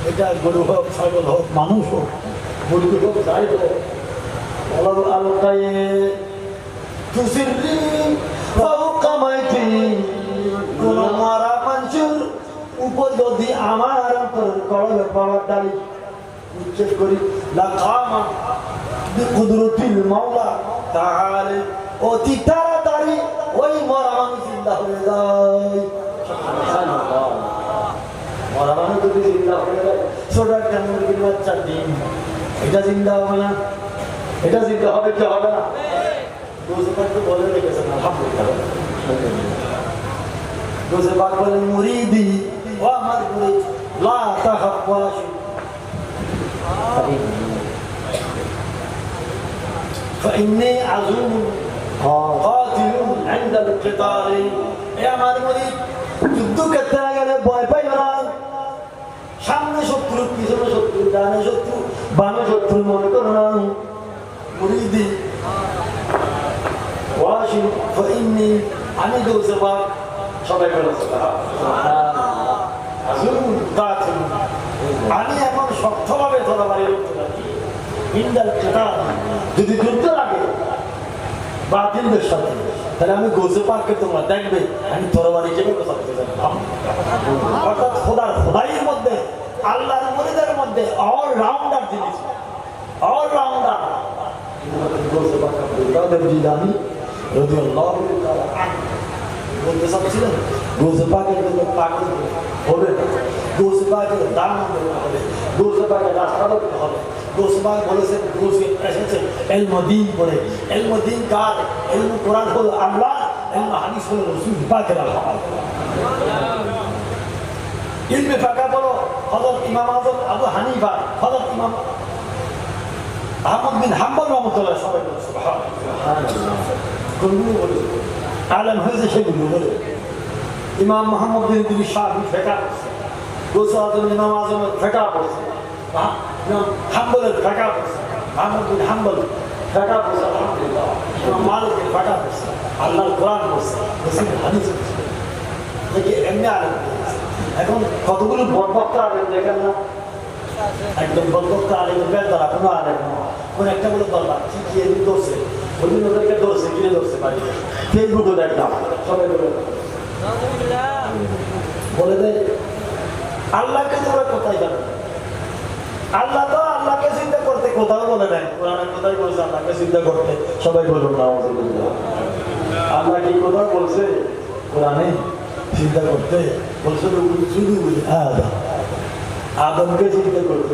এটা গরু হোক ছাগল হোক মানুষ হোক মুরগি হোক যাই হোক, বলো আলকায়ে তুসিররি ফাওকা মাইতি, কোন মরা মানুষের উপর যদি আমার অন্তরের কলবের পাওয়ার ডালি উচ্ছেদ করি লাকামা বিকুদরতিল মাওলা তাআলা, অতি তাড়াতাড়ি ওই মরা মানুষ জিন্দা হয়ে যায়। মরা মানুষ যদি জিন্দা হয়ে যায়, ছোট একটা মুরগির বাচ্চার ডিম, এটা জিন্দা হবে না? এটা জিন্দা হবে কি হবে না? তো বলে রেখেছেন আলহামদুলিল্লাহ। রোজে পাক বলেন মুরিদি ও আমার মুরিদ লা তাখাফ ওয়াশু فإني عزوم قاتل عند القتال। এ আমার মুরিদ, যুদ্ধ ক্ষেত্রে গেলে ভয় পাইও না। সামনে শত্রু, পিছনে শত্রু, ডানে শত্রু, বামে শত্রু মনে করো না। মুরিদি ওয়াশু فإني আমি রোজে পাক সবাই বলে আমি এখন শক্তভাবে তরবারি করতে পারি। ইন্দাল কেতাব, যদি যুদ্ধ লাগে বাতিলদের সাথে, তাহলে আমি গোসে পাককে তোমরা দেখবে আমি তরবারি যেভাবে চালাতে জানতাম। অর্থাৎ খোদাইয়ের মধ্যে, আল্লাহর মুরিদের মধ্যে অলরাউন্ডার জিনিস, অলরাউন্ডার। গোসে পাক আব্দুল জিলানী রাদিয়াল্লাহু তাআলা আনহু বলতে চাচ্ছিলেন গোসে পাকের জন্য পাগল হবে না, গোসে পাকের দাম হবে, গোসে পাকের রাস্তা করতে হবে। গোসে পাক বলেছেন গোসে এসেছে এলমদিন পড়ে। এলমদিন কার? এলম কোরআন হলো আল্লাহ, এলম হাদিস হলো রাসূল পাকের আলহামদুলিল্লাহ। ইলমে ফাকা বলো হযরত ইমাম আযম আবু হানিফা, হযরত ইমাম আহমদ বিন হাম্বল রাহমাতুল্লাহ, সবাই বলে সুবহানাল্লাহ। কোনগুলো বলে আলেম হয়েছে সেগুলো বলে। ইমাম মোহাম্মদ বিন ইদ্রিস শাফি ফিকহ পড়ছে, গোসে আযম ইমাম আযমের ফিকহ পড়ছে, ইমাম হাম্বলের ফিকহ পড়ছে, আহমদ বিন হাম্বল ফিকহ পড়ছে আলহামদুলিল্লাহ, ইমাম মালিকের ফিকহ পড়ছে, আল্লাহর কোরআন পড়ছে, রাসূলের হাদিস পড়ছে। দেখি এমনি আলেম। এখন কতগুলো বড়বক্তা আলেম দেখেন না, একদম বড়বক্তা আলেমের বেদারা কোনো আলেম না, কোন একটা বলে দরবার কি কি এদিন ধরছে, ওইদিন ওদেরকে ধরছে, কিনে ধরছে বাড়ি ফেসবুকে দেখলাম, সবাই বলে দেয় আল্লাহকে তোমরা কোথায় জানো? আল্লাহ তো আল্লাহকে চিন্তা করতে কোথাও বলে নাই, কোরআনের কোথায় বলছে আল্লাহকে চিন্তা করতে? সবাই বলুন না আল্লাহ কি কোথাও বলছে কোরআনে চিন্তা করতে? বলছে শুধু আদমকে চিন্তা করতে।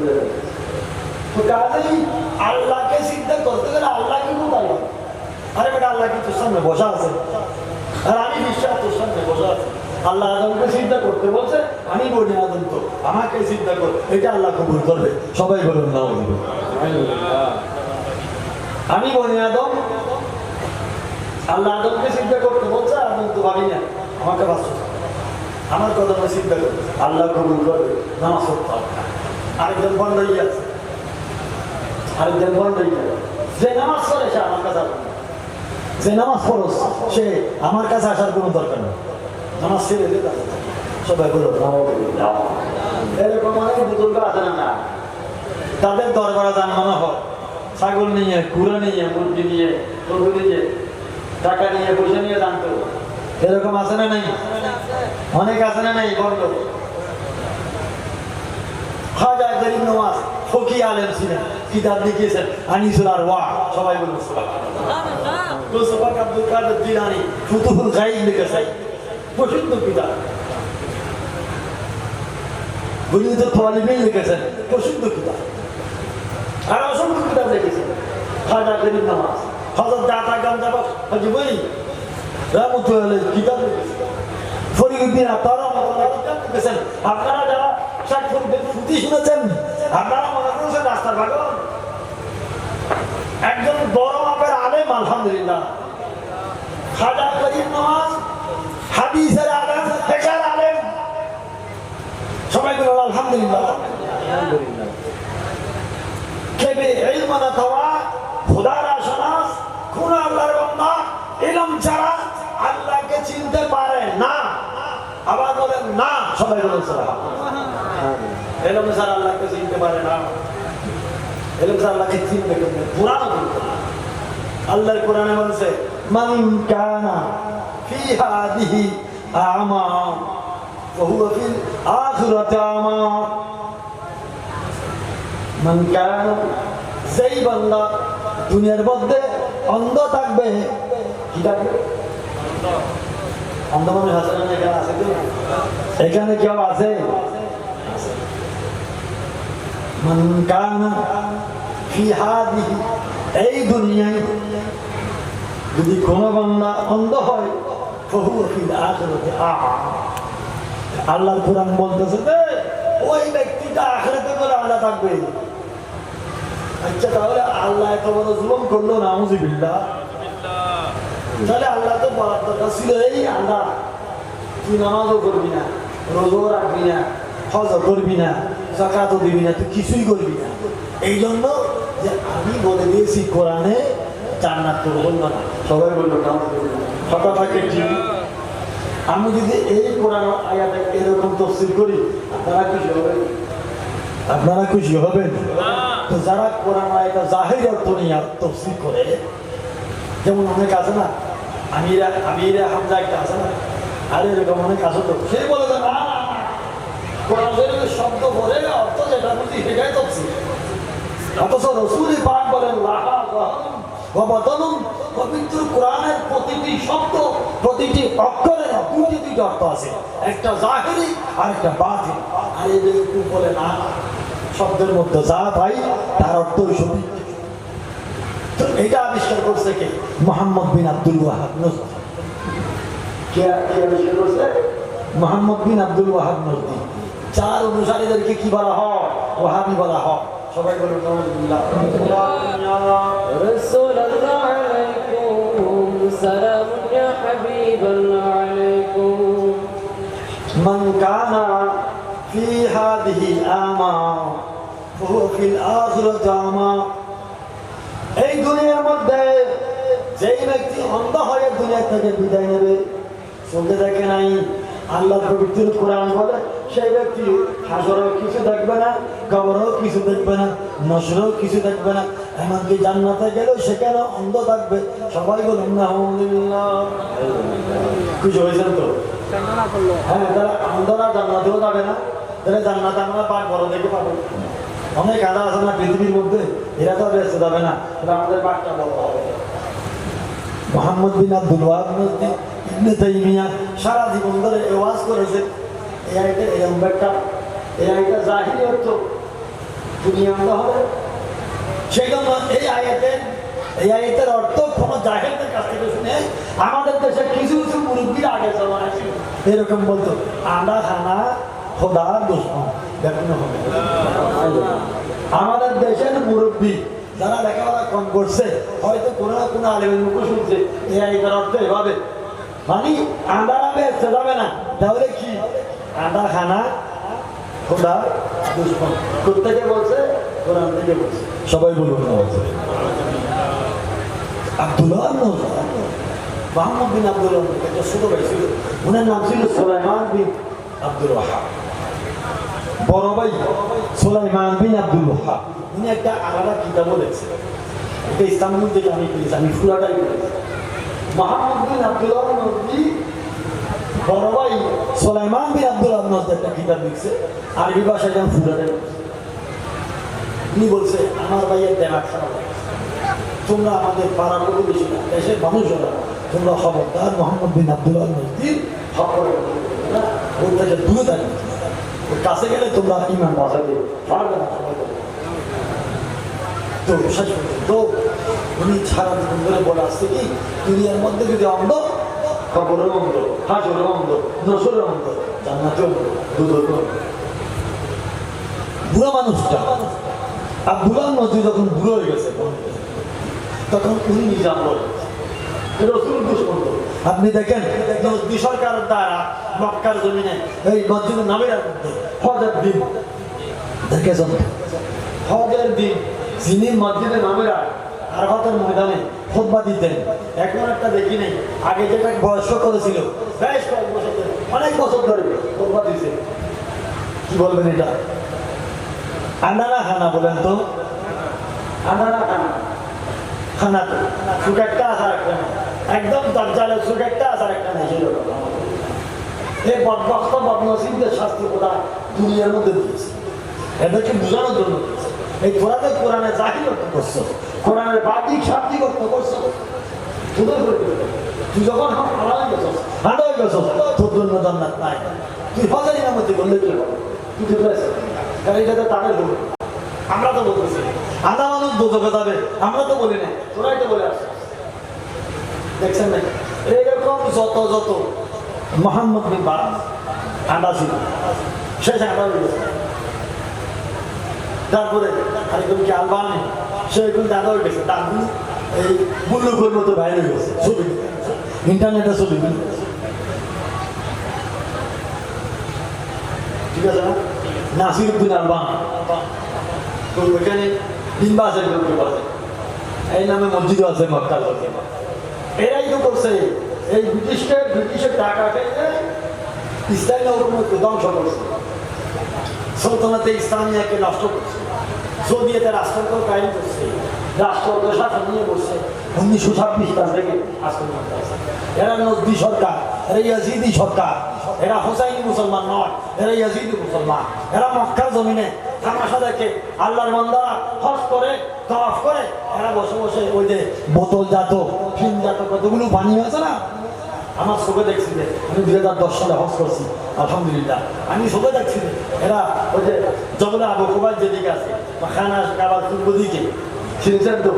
তো কাজেই আল্লাহকে চিন্তা করতে গেলে আল্লাহ কি কোথায়? আরে বেটা আল্লাহ কি তোর সামনে বসা আছে? আর আমি বিশ্বাস তোর সামনে বসা আছে। আল্লাহ আদমকে চিন্তা করতে বলছে, আমি বলি আদম তো আমাকে চিন্তা কর, এটা আল্লাহ কবুল করবে। সবাই বলুন না আমি বলি আদম, আল্লাহ আদমকে চিন্তা করতে বলছে, আদম তো ভাবি না আমাকে বাঁচছে। আমার কথা আমি চিন্তা করি, আল্লাহ কবুল করবে, নামাজ পড়তে হবে। আরেকজন বন্ধ হয়ে যাচ্ছে, আরেকজন বন্ধ হয়ে যাবে। যে নামাজ পড়ে সে আমার কাছে আসবে, যে নামাজ পড়ো সে আমার কাছে আসার কোনো দরকার নেই। নামাজ ছেড়ে দিতে সবাই বলো এরকম অনেক বুজুর্গ আছে না, তাদের দরবারে জানানো হয় ছাগল নিয়ে, কুড়া নিয়ে, মুরগি নিয়ে, গরু নিয়ে, টাকা নিয়ে, পয়সা নিয়ে জানতো। এরকম আছে না নাই? অনেক আছে না নাই? বলল খাজা গরিব নওয়াজ ফকি আলেম ছিলেন, কিতাব লিখেছেন আনিসুল আরওয়াহ, সবাই বলুন সুবহানাল্লাহ। মুস্তাফা আব্দুল কাদের জিলানী ফুতুহুল গায়ব লিখেছেন, প্রসিদ্ধ কিতাব। বুনিয়াদ তালিবিন লিখেছেন, প্রসিদ্ধ কিতাব। আর অসংখ্য কিতাব লিখেছেন খাজা গরিব নওয়াজ। হযরত দাতা গামজাবাস হাজী বই রাহমাতুল্লাহ কিতাব লিখেছেন, ফরিদুদ্দিন আতার রহমাতুল্লাহ কিতাব লিখেছেন। আপনারা যারা শেখ ফরিদের ফুটি শুনেছেন, আপনারা মনে করছেন রাস্তার ভাগন। একজন বড় মাপের আলেম, আলহামদুলিল্লাহ। খাজা গরিব নওয়াজ হাদিসের আলেম, ফিকহের আলেম, সবাই বলুন আলহামদুলিল্লাহ। আলহামদুলিল্লাহ। কেবে ইলম না তাওয়া খোদার আশনাস, কোন আল্লাহর বান্দা ইলম ছাড়া আল্লাহকে চিনতে পারে না। আবার বলেন না, সবাই বলুন সুবহানাল্লাহ। ইলম ছাড়া আল্লাহকে চিনতে পারে না। ইলম ছাড়া আল্লাহকে চিনতে পারে না। কোরআন আল্লাহর কোরআনে বলছে মান কানা ফি হাদিহি আমা ফাহুয়া ফিল আখিরাতি আমা। মান কানা, যেই বান্দা দুনিয়ার মধ্যে অন্ধ থাকবে, কি থাকবে? অন্ধ মানুষ আছে না? এখানে আছে কেউ? এখানে কেউ আছে? মান কানা ফি হাদিহি, এই দুনিয়ায় যদি কোনো বান্দা অন্ধ হয়, ফাহুয়া ফিল আখিরাতি আমা। আল্লাহর কোরআন বলতেছে যে ওই ব্যক্তিটা আখিরাতে করে আলাদা থাকবে। আচ্ছা, তাহলে আল্লাহ এত বড় জুলুম করলো, নাউযুবিল্লাহ। তাহলে আল্লাহ তো বলার দরকার ছিল, এই আল্লাহ তুই নামাজও করবি না, রোজাও রাখবি না, হজও করবি না, যাকাতও দিবি না, তুই কিছুই করবি না। এই জন্য যে আমি বলে দিয়েছি কোরআনে জান্নাত তোর বললো না। সবাই বললো কথা থাকে ঠিক। আমি যদি এই কোরআন আয়াতে এরকম তাফসীর করি, আপনারা খুশি হবেন? আপনারা খুশি হবেন? তো যারা কোরআন আয়াতে জাহির অর্থ নিয়ে তাফসীর করে, যেমন অনেক আছে না, আমিরা হামজা একটা আছে না, আর এরকম অনেক আছে, তো সে বলে যে না কোরআন শরীফের শব্দ বলে অর্থ যেটা বুঝি সেটাই তাফসীর। অথচ রাসূল পাক বলেন লাহা যাহরুন ওয়া বাতানুন, পবিত্র কোরআনের প্রতিটি শব্দ, প্রতিটি অক্ষরের দুটি অর্থ আছে, একটা জাহিরি আর একটা বাতিন। আর এদের বলে না, শব্দের মধ্যে যা ভাই তার অর্থই সঠিক। তো এটা আবিষ্কার করছে কে? মুহাম্মদ বিন আব্দুল ওয়াহাব নজদি। কে আবিষ্কার করছে? মুহাম্মদ বিন আব্দুল ওয়াহাব নজদি। চার অনুসারীদেরকে কি বলা হয়? ওয়াহাবি বলা হয়। সবাই বলুন আলহামদুলিল্লাহ। রাসূলুল্লাহ আলাইকুম সালাম ইয়া হাবিবাল্লাহ আলাইকুম। মান কানা ফি হাদিহি আমা ফাহুয়া ফিল আখিরাতি আমা। এই দুনিয়ার মধ্যে যেই ব্যক্তি অন্ধ হয়ে দুনিয়া থেকে বিদায় নেবে, চলতে থাকে নাই, আল্লাহ পবিত্র কোরআন বলে সেই ব্যক্তি হাসরেও কিছু দেখবে না, কবরেও কিছু দেখবে না, নসরেও কিছু দেখবে না, এমনকি জান্নাতে গেলেও সেখানে অন্ধ থাকবে। সবাই বলুন না আলহামদুলিল্লাহ। খুশি হয়েছেন তো? হ্যাঁ, তারা অন্ধরা জান্নাতেও যাবে না, তাহলে জান্নাতে আমরা পাক বড় দেখে পাবো। অনেক আদা আছে না পৃথিবীর মধ্যে, এরা তো বেঁচে যাবে না, আমাদের পাকটা বড় হবে। মুহাম্মদ বিন আব্দুল ওয়াহাব নজদি ইবনে তাইমিয়া সারা জীবন ধরে ওয়াজ করেছে। এই আয়াতের এরকম একটা, এই আয়াতের জাহিরি অর্থ দুনিয়া অন্ধ হবে। সেই জন্য এই আয়াতের অর্থ কোন জাহিরদের কাছ থেকে শুনে আমাদের দেশে কিছু কিছু মুরব্বীর আগে জমানা ছিল এরকম বলতো, আন্ডা খানা খোদার দুশমন। দেখুন আমাদের দেশের মুরব্বী যারা লেখাপড়া কম করছে, হয়তো কোনো না কোনো আলেমের মুখে শুনছে এই আয়াতের অর্থ এভাবে, মানে আন্ডারা বেঁচতে যাবে না, তাহলে কি আদা খানা খোদা দুশ্মন কোথেকে বলছে কোরআন থেকে বলছে সবাই বলুন না বলছে আব্দুল্লাহ মোহাম্মদ বিন আব্দুল্লাহ একটা ছোট ভাই ছিল ওনার নাম ছিল সুলাইমান বিন আব্দুল ওয়াহাব বড় ভাই সুলাইমান বিন আব্দুল ওয়াহাব উনি একটা আলাদা কিতাবও লিখছেন এটা ইসলামের থেকে আমি পেয়েছি আমি পুরাটাই করেছি মোহাম্মদ বিন আব্দুল্লাহ নবী বড় ভাই সুলাইমান বিন আব্দুল্লাহ নবী একটা কিতাব লিখছে আরবি ভাষায় যেমন পুরাটাই উনি বলছে আমার ভাইয়ের দেনা খারাপ তোমরা আমাদের পাড়ার লোক বেশি না দেশের মানুষরা তোমরা খবরদার মোহাম্মদ বিন আব্দুল্লাহ নবীর ওর থেকে দূরে থাকবে ওর কাছে গেলে তোমরা ইমান বাঁচাতে পারবে না তো শেষ পর্যন্ত উনি সারা জীবন ধরে বলে আসছে কি দুনিয়ার মধ্যে যদি অন্ধ খবরের অন্ধ হাজরের অন্ধ নসরের অন্ধ জান্নাতে অন্ধ দুধের অন্ধ বুড়া মানুষটা আব্দুল্লাহ নবী যখন বুড়ো হয়ে গেছে তখন উনি নিজে আমল রসুল দুশ্মন আপনি দেখেন নদী সরকারের দ্বারা মক্কার জমিনে এই মসজিদ নামের মধ্যে হজের দিন দেখেছেন হজের দিন যিনি মসজিদে নামেরা আরাফাতের ময়দানে খুতবা দিতেন এখন একটা দেখি নেই আগে যেটা বয়স্ক করেছিল বেশ কয়েক বছর ধরে অনেক বছর ধরে খুতবা দিয়েছে কি বলবেন এটা আন্ডানা খানা বলেন তো আন্ডানা খানা খানা তো সুখ একটা আসার একটা না একদম দরজালে সুখ একটা আসার একটা নাই ছিল এই বদবক্ত বদনসিবদের শাস্তি ওরা দুনিয়ার মধ্যে দিয়েছে এদেরকে বোঝানোর জন্য দিয়েছে এই তোরাদের কোরআনে জাহিরত্ব করছো কোরআনের বাহ্যিক শাব্দিকত্ব করছো তুই যখন আলাদা গেছস ভালো হয়ে গেছস তোর জন্য জান্নাত নাই তুই হজের ইমামতি করলে কি হবে তুই ঠিক আছে কারণ এটা তো তাদের লোক আমরা তো বলতেছি আধা মানুষ দুদকে যাবে আমরা তো বলি না তোরাই তো বলে আসছিস দেখছেন না এরকম যত যত মোহাম্মদ বিন বারাস আদা ছিল শেষ আদা হয়ে গেছে তারপরে আরেকজন কি আলবানি সে একজন দাদা হয়ে গেছে দাদু এই বুল্লুকের মতো বাইরে হয়ে গেছে ছবি ইন্টারনেটে ছবি ঠিক আছে না নাসির উদ্দিন আলবানি তো ওইখানে ডিম্বাসের লোক আছে এই নামে মসজিদও আছে মক্কার লোকে এরাই তো করছে এই ব্রিটিশের টাকা খেয়ে ইসলামী হুকুমতকে ধ্বংস করছে সলতনাতে ইসলামিয়াকে নষ্ট করছে সোভিয়েতের রাষ্ট্রকে কায়েম করছে রাষ্ট্রকে শাসন নিয়ে বসছে 1926 সাল থেকে আসল এরা নজদি সরকার এরা ইয়াজিদি সরকার এরা হোসাইনি মুসলমান নয় এরা ইয়াজিদি মুসলমান এরা মক্কার জমিনে তামাশা দেখে আল্লাহর বান্দারা হজ করে তওয়াফ করে এরা বসে বসে ওই যে বোতল জাত ফিল্ম জাত কতগুলো পানি আছে না আমার চোখে দেখছি যে আমি 2010 সালে হজ করছি আলহামদুলিল্লাহ আমি চোখে দেখছি এরা ওই যে জগলে আবু কুবাইর যেদিকে আছে বা খানা কাবার পূর্ব দিকে শুনছেন তো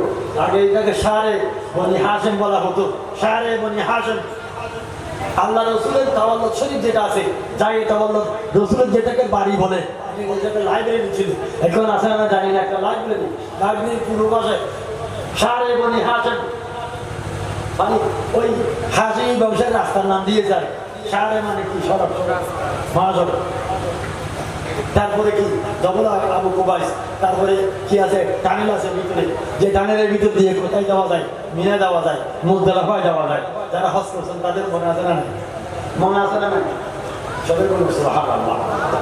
আগে এটাকে শাহরে বনি হাশেম বলা হতো শাহরে বনি হাশেম আল্লাহ রসুলের তাওয়াল্লুদ শরীফ যেটা আছে যাই তাওয়াল্লুদ রসুলের যেটাকে বাড়ি বলে লাইব্রেরি ছিল এখন আছে আমরা জানি না একটা লাইব্রেরি পূর্ব পাশে শাহরে বনি হাশেম মানে ওই হাসি ব্যবসায় রাস্তার নাম দিয়ে যায় শাহরে মানে কি সড়ক মহাসড়ক তারপরে কি জবলা আবু কুবাইস তারপরে কি আছে টানেল আছে ভিতরে যে টানেলের ভিতর দিয়ে কোথায় যাওয়া যায় মিনা যাওয়া যায় মুজদালিফায় যাওয়া যায় যারা হজ করছেন তাদের মনে আছে না নাই মনে আছে না নাই সবাই বলুন সুবহানাল্লাহ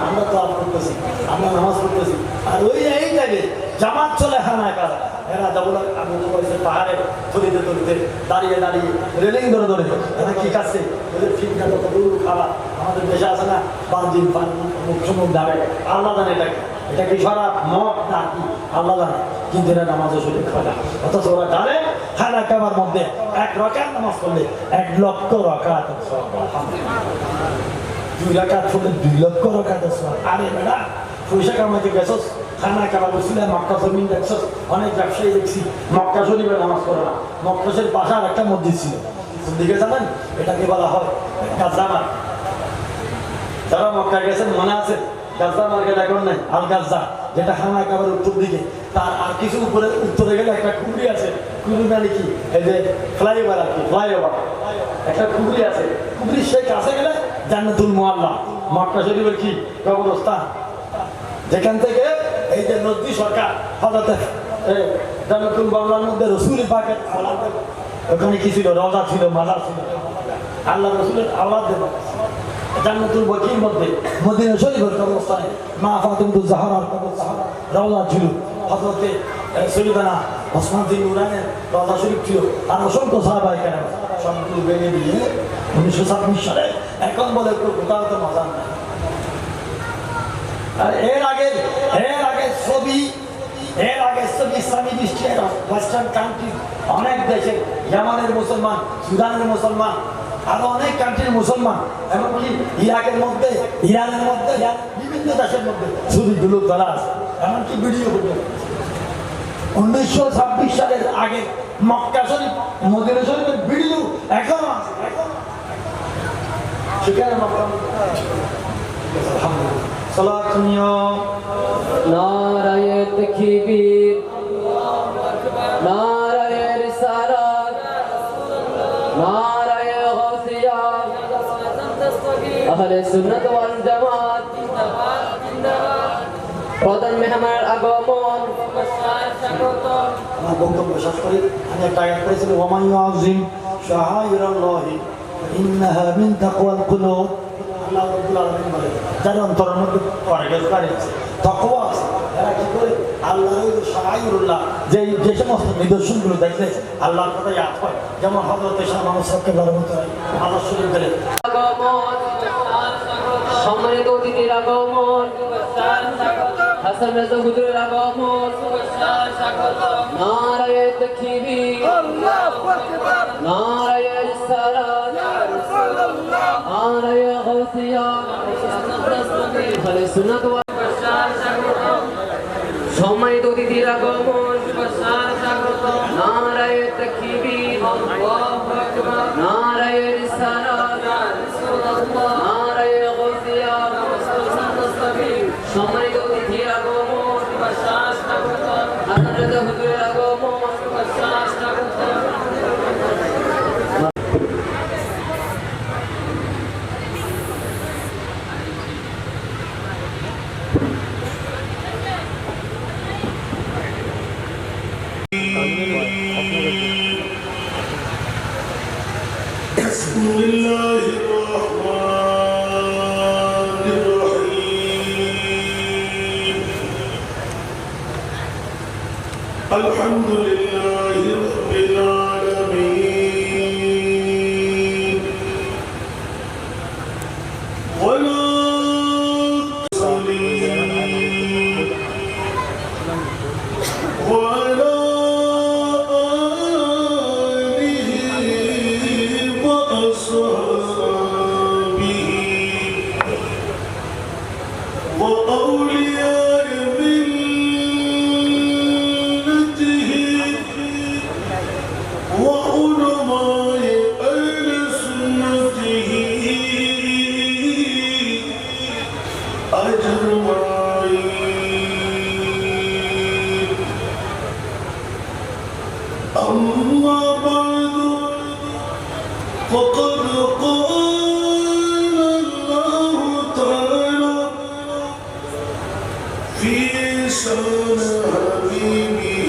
আমরা তো করতেছি আমরা নামাজ পড়তেছি আর ওই এই জায়গায় জামাত চলে খানায় কারা এরা জবলা আবু কুবাইসের পাহাড়ে থলিতে থলিতে দাঁড়িয়ে দাঁড়িয়ে রেলিং ধরে ধরে এরা কি খাচ্ছে ওদের ফিটকা কত গরু খাবার আমাদের দেশে আছে না 5 দিন মুখ সমুখ দাঁড়ায় আল্লাহ জানে এটা কি শরাব মদ না কি আল্লাহ জানে কিন্তু এরা নামাজও শরীর খায় না অথচ ওরা জানে খানা কাবার মধ্যে 1 রাকাত নামাজ পড়লে 1 লক্ষ রাকাত আলহামদুলিল্লাহ 2 রাকাত পড়লে 2 লক্ষ রাকাত আরে বেটা পয়সা কামাইতে গেছস খানা কাবার বসলে মক্কা জমিন দেখছস অনেক ব্যবসায়ী দেখছি মক্কা শরীফে নামাজ পড়ে না মক্কা শরীফ পাশে আর একটা মসজিদ ছিল দিকে জানেন এটাকে বলা হয় গাজা মার্কেট যারা মক্কা গেছেন মনে আছে গাজা মার্কেট এখন নাই আল গাজা যেটা খানা কাবার উত্তর দিকে, তার আর কিছু উপরে উত্তরে গেলে একটা কুবরি আছে। কুবরি মানে কি? এই যে ফ্লাইওভার আর কি, ফ্লাইওভার একটা কুবরি আছে। কুবরির সেই কাছে গেলে জান্নাতুল মুআল্লা, মক্কা শরীফের কি কবরস্থান, যেখান থেকে এই যে নদী সরকার হঠাৎ জান্নাতুল মুআল্লার মধ্যে রসুল পাকের আওলাদ, ওখানে কি ছিল? রওজা ছিল, মাজার ছিল, আল্লাহ রসুলের আওলাদ দেব। জান্নাতুল বকির মধ্যে মদিনা শরীফের কবরস্থানে মা ফাতিমাতুজ জাহরার কবরস্থান রওজা ছিল। হযরতে সৈয়দানা ওসমান বিন নুরাইনের রওজা শরীফ ছিল। আর অসংখ্য সাহাবায়ে কেরাম সবগুলো ভেঙে দিয়ে 1926 সালে এখন বলে কোথাও তো মাজার নাই। আর এর আগে ছবি ইসলামী দৃষ্টির ওয়েস্টার্ন কান্ট্রি, অনেক দেশে, ইয়ামানের মুসলমান, সুদানের মুসলমান, আরো অনেক কান্ট্রির মুসলমান, এমনকি ইরাকের মধ্যে, ইরানের মধ্যে, বিভিন্ন দেশের মধ্যে ছবিগুলো তোলা আছে, এমনকি ভিডিও গুলো। 1926 সালের আগে মক্কা শরীফ, মদিনা শরীফের ভিডিও এখনো আছে। সেখানে নারায়ে তাকবীর, নারায়ে রিসালাত, নারায়ে গাউসিয়া, আহলে সুন্নাত ওয়াল জামাত, প্রধান মেহমানের আগমন। আমার বক্তব্য শেষ করি। আমি একটা আয়াত পড়েছি, ওয়া মান ইউআযিম শাআইরাল্লাহি ইন্নাহা মিন তাকওয়াল কুলুব। আল্লাহ রাব্বুল আলামিন বলে, যার অন্তরের মধ্যে পরহেজগারি আছে, তাকওয়া আছে, এরা কি করে আল্লাহর ওই শাআইরুল্লাহ, যে সমস্ত নিদর্শনগুলো দেখলে আল্লাহর কথা ইয়াদ হয়, যেমন হযরত শাহ মুহাম্মদ সাল্লাল্লাহু আলাইহি ওয়াসাল্লাম আল্লাহ শরীফ গেলে আগমন, সম্মানিত অতিথির আগমন, হাসান রাজা হুজুরের আগমন, নারায়ে তাকবীর, নারায়ে রিসালাত, নারায়ে গাউসিয়া, আহলে সুন্নাত ওয়াল জামাত। সম্মানিত অতিথির আগমন, নারায়ে তাকবীর, নারায়ে রিসালাত, নারায়ে গাউসিয়া, সম্মানিত অতিথির আগমন, হাসান রাজা হুজুরের আগমন। الحمد لله رب العالمين ولا تصلي وعلى آله وأصحابه وأولياء وعلماء أهل سنته أجمعين. أما بعد فقد قال الله تعالى في شان حبيبه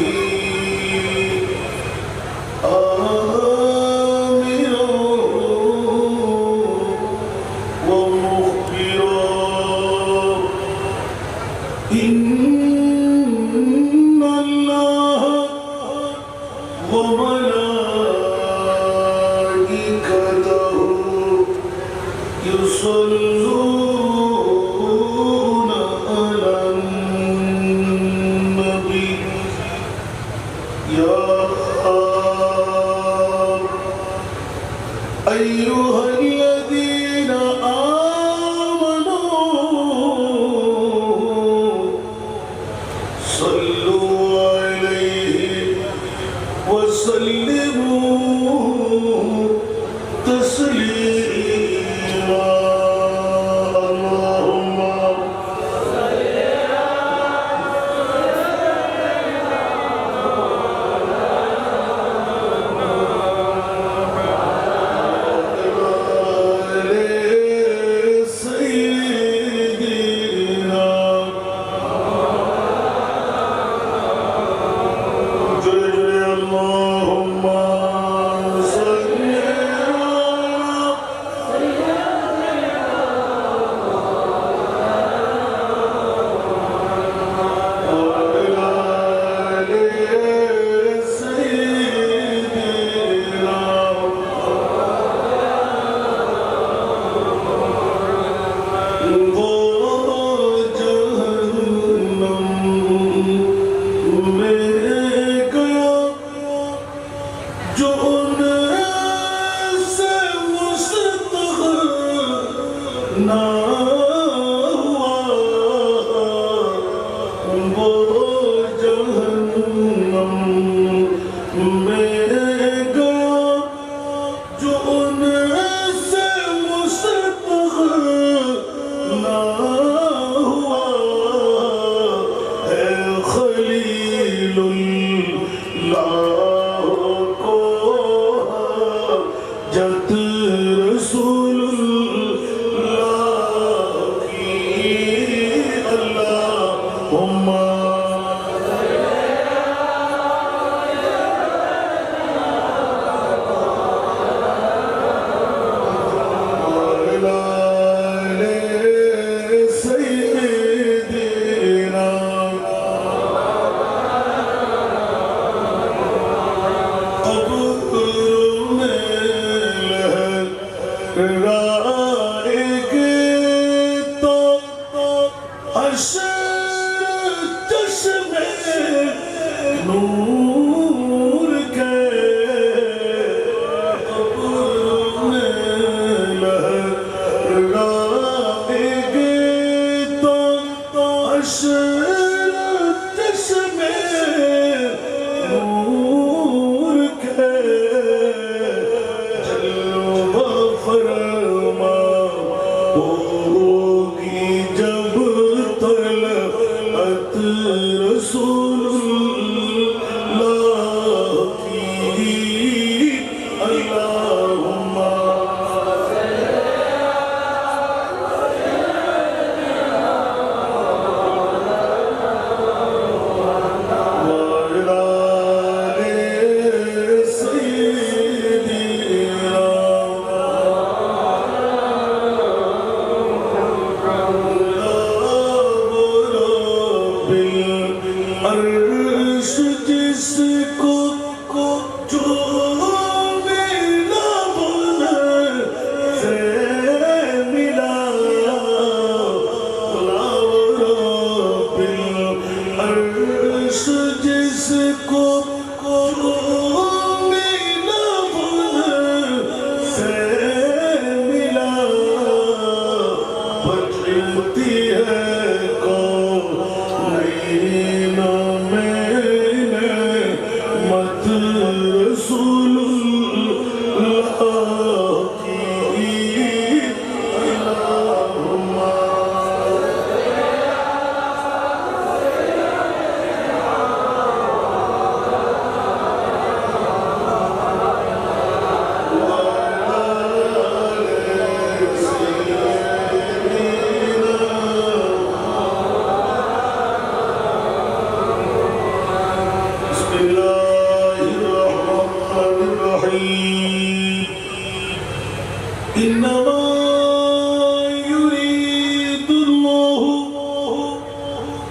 إن الله وملائكته يصلون على النبي يا أيها الذين آمنوا صلوا عليه وسلموا تسليما. اللهم وہ جہنم میں گیا جو ان سے مستغنا ہوا ہے خلیل اللہ کو جت رسول اللہ کی اللہم نور کے قبر میں لہرائیں گے تو حشر چشمے نور کے جلوہ فرما ہوگی جب طلعت رسول اللہ کی اللہم وعلى آل سيدنا عرش جس کو جو ملا بلند سے ملا رب العرش جس کو جو ملا بلند سے ملا بچتی ہے رسول اللہ کی اللہم بسم اللہ الرحمن الرحیم انما يريد الله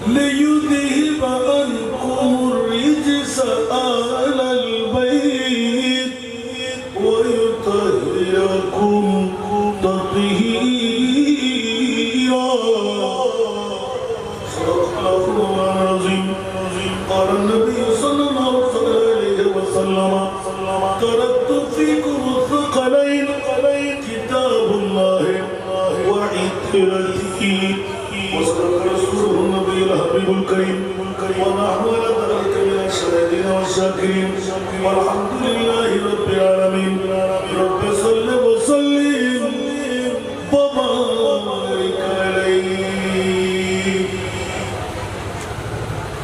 ليذهب عنكم الرجس أهل البيت ويطهركم تطهيرا صدق الله العظيم قال النبي صلى الله عليه وسلم تركت فيكم الثقلين كتاب الله وعترته وصدق رسوله النبي الحبيب الكريم ونحن على ذلك من الشاهدين والشاكرين والحمد لله رب العالمين رب صل وسلم وبارك عليه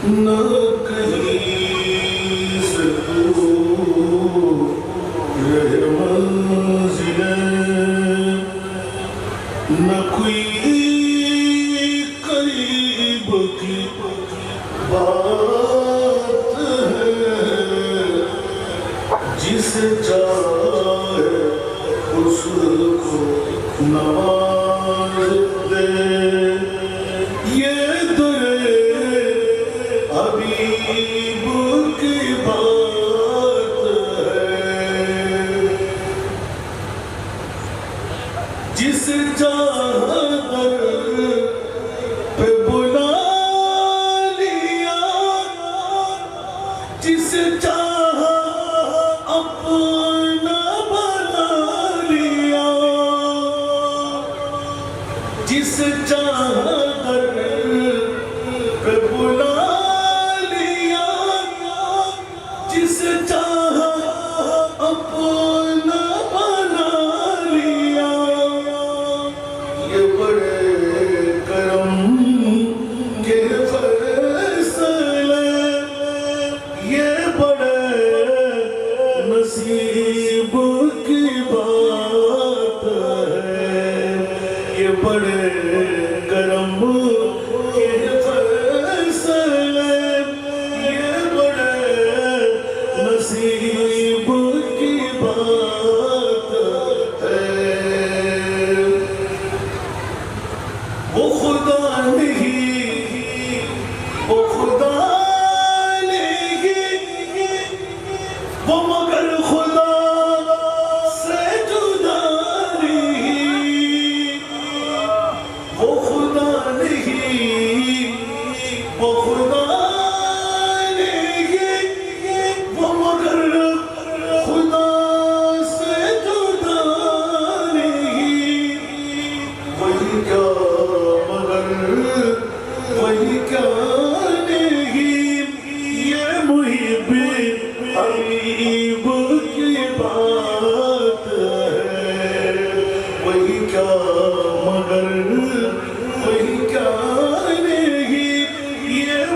نہ کہیں سے دور رہے منزلیں نہ کوئی قریب کی بات ہے جسے چاہے اس کو نواز دے یہ حبیب کی بات ہے جس چادر پہ بلا لیا جس چاہا اپنا بنا لیا جس چادر پہ بلا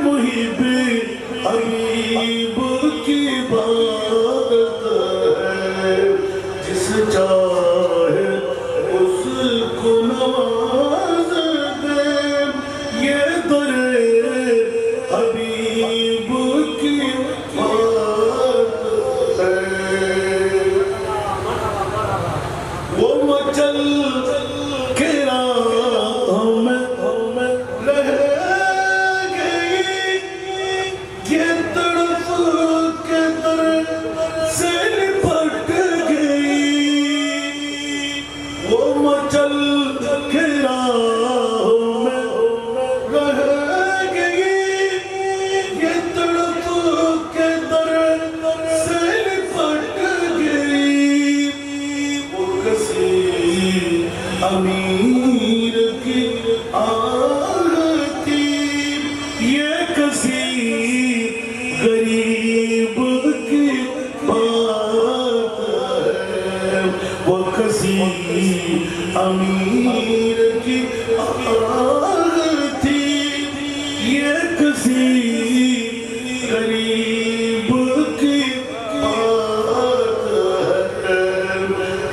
محب حبیب کی بات ہے جس چاہے اس کو نواز دے یہ در حبیب کی بات ہے وہ مچل کے راہوں میں رہ گئی یہ تڑپ کے در سے لپٹ گئی وہ مچل کے راہوں میں رہ گئی یہ تڑپ کے در سے لپٹ گئی وہ کسی امیر کی آہتی یہ کسی غریب کی بات ہے وہ کسی امیر کی آہتی یہ کسی غریب کی بات ہے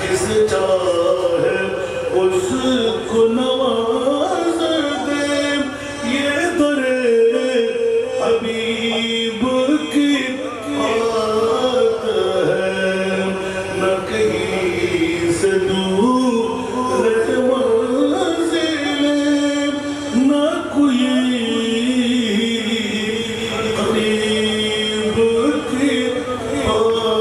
جس چاہے اس کو نواز دے یہ در حبیب کی بات ہے نہ کہیں سے دور منزل نہ کوئی قریب کی بات ہے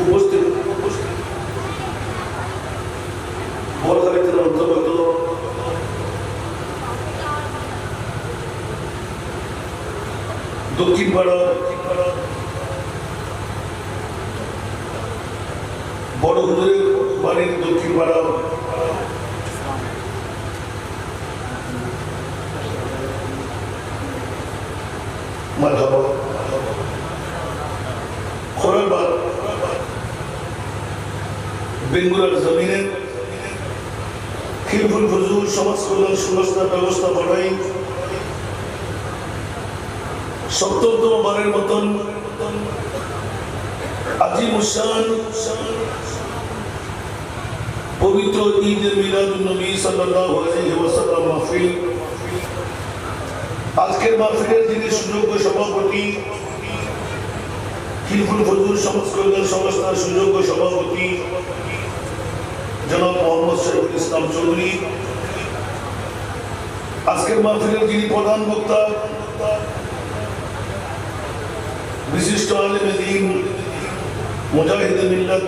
উপস্থিত বড়খালীর অন্তর্গত দক্ষিণ পাড়া বড় হুজুরের বাড়ির দক্ষিণ পাড়া মারহাবা খোরারবাদ বেঙ্গুলার জমিনে খিলফুল ফজুল সমাজ কল্যাণ সংস্থার ব্যবস্থা বাড়াই সপ্তমতম বারের মতন আজিমুশান পবিত্র ঈদ মিলাদুন নবী সাল্লাল্লাহু আলাইহি ওয়াসাল্লাম মাহফিল আজকের মাহফিলের যিনি সুযোগ্য সভাপতি খিলফুল ফজুল সমাজ কল্যাণ সংস্থার সুযোগ্য সভাপতি জনাব মোহাম্মদ শরীফুল ইসলাম চৌধুরী আজকের মাহফিলের যিনি প্রধান বক্তা বিশিষ্ট আলেমে দ্বীন মুজাহিদে মিল্লাত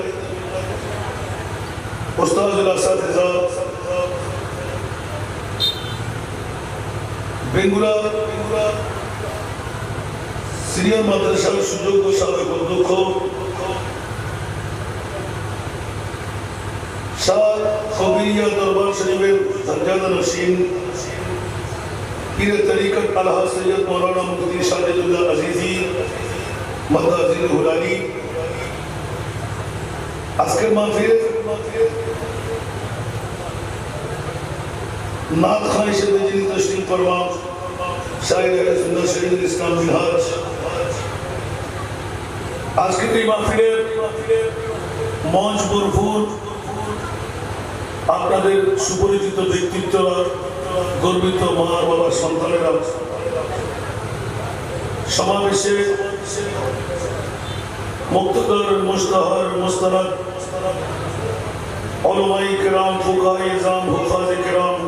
উস্তাদুল আসাতিজা বেঙ্গুলা সিনিয়র মাদ্রাসার সুযোগ্য সাবেক অধ্যক্ষ শাহ কবিরিয়া দরবার শরীফের সজ্জাদা নশীন পীর তরিকত আলহা সৈয়দ মৌলানা মুফতি সাজিদুল্লাহ আজিজি মদাজিল হুলানি আজকের মাহফিল নাত খান হিসেবে যিনি তশরিফ ফরমা শায়ের আহলে সুন্নাত শহীদুল ইসলাম মিনহাজ আজকের এই মাহফিলের মঞ্চ ভরপুর আপনাদের সুপরিচিত ব্যক্তিত্বরা গর্বিত মা বাবার সন্তানেরা সমাবেশে মুক্তদর মুস্তাহার মুস্তারাদ উলামায়ে কিরাম ফুকাহায়ে ইজাম হুফাজে কিরাম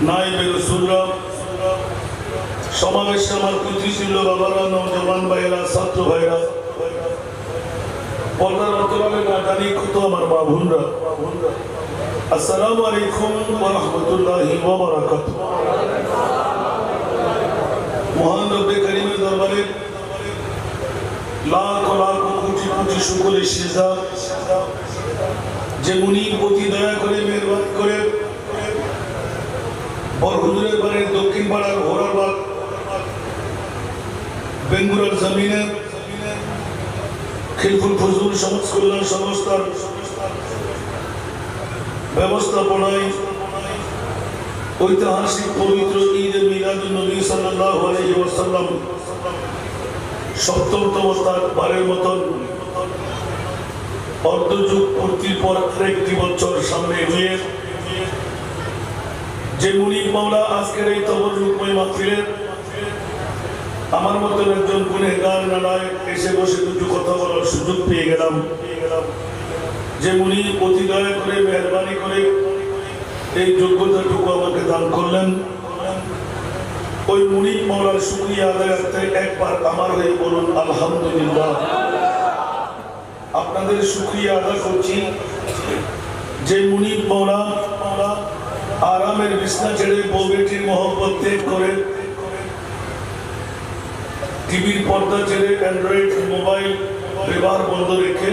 নায়েবে রাসূলরা সমাবেশে আমার কুচিশীল বাবারা নওজওয়ান ভাইরা ছাত্র ভাইরা পর্দার অন্তরালে না জানি কত আমার মা বোনরা আসসালামু আলাইকুম ওয়া রাহমাতুল্লাহি ওয়া বারাকাতুহু মহান রব্বে করিমের দরবারে লাখ লাখ কোটি কোটি শুকরের সিজদা যে মুনির প্রতি দয়া করে মেহেরবানি করে বড় হুজুরের বাড়ির দক্ষিণ পাড়ার ঘোড়ারবাগ বেঙ্গুলার জমিনে খিলফুল ফজুল সমাজ কল্যাণ সংস্থার ব্যবস্থাপনায় ঐতিহাসিক পবিত্র ঈদে মিলাদুন নবী সাল্লাল্লাহু আলাইহি ওয়াসাল্লাম সপ্তমতম বারের মতন অর্ধযুগ পূর্তির পর আরেকটি বছর সামনে এগিয়ে যে মুনিব মাওলা আজকের এই তবরুকময় মাহফিলের আমার মতন একজন গুনেহগার নালায় এসে বসে দুটো কথা বলার সুযোগ পেয়ে গেলাম। যে মুনি অতি দয়া করে মেহরবানি করে এই যোগ্যতাটুকু আমাকে দান করলেন, ওই মুনিব মাওলার শুকরিয়া আদায় করতে একবার আমার হয়ে বলুন আলহামদুলিল্লাহ। আপনাদের শুকরিয়া আদায় করছি যে মুনিব মাওলা আরামের বিছনা ছেড়ে বউ বেটির মহব্বত ত্যাগ করে টিভির পর্দা ছেড়ে অ্যান্ড্রয়েড মোবাইল ব্যবহার বন্ধ রেখে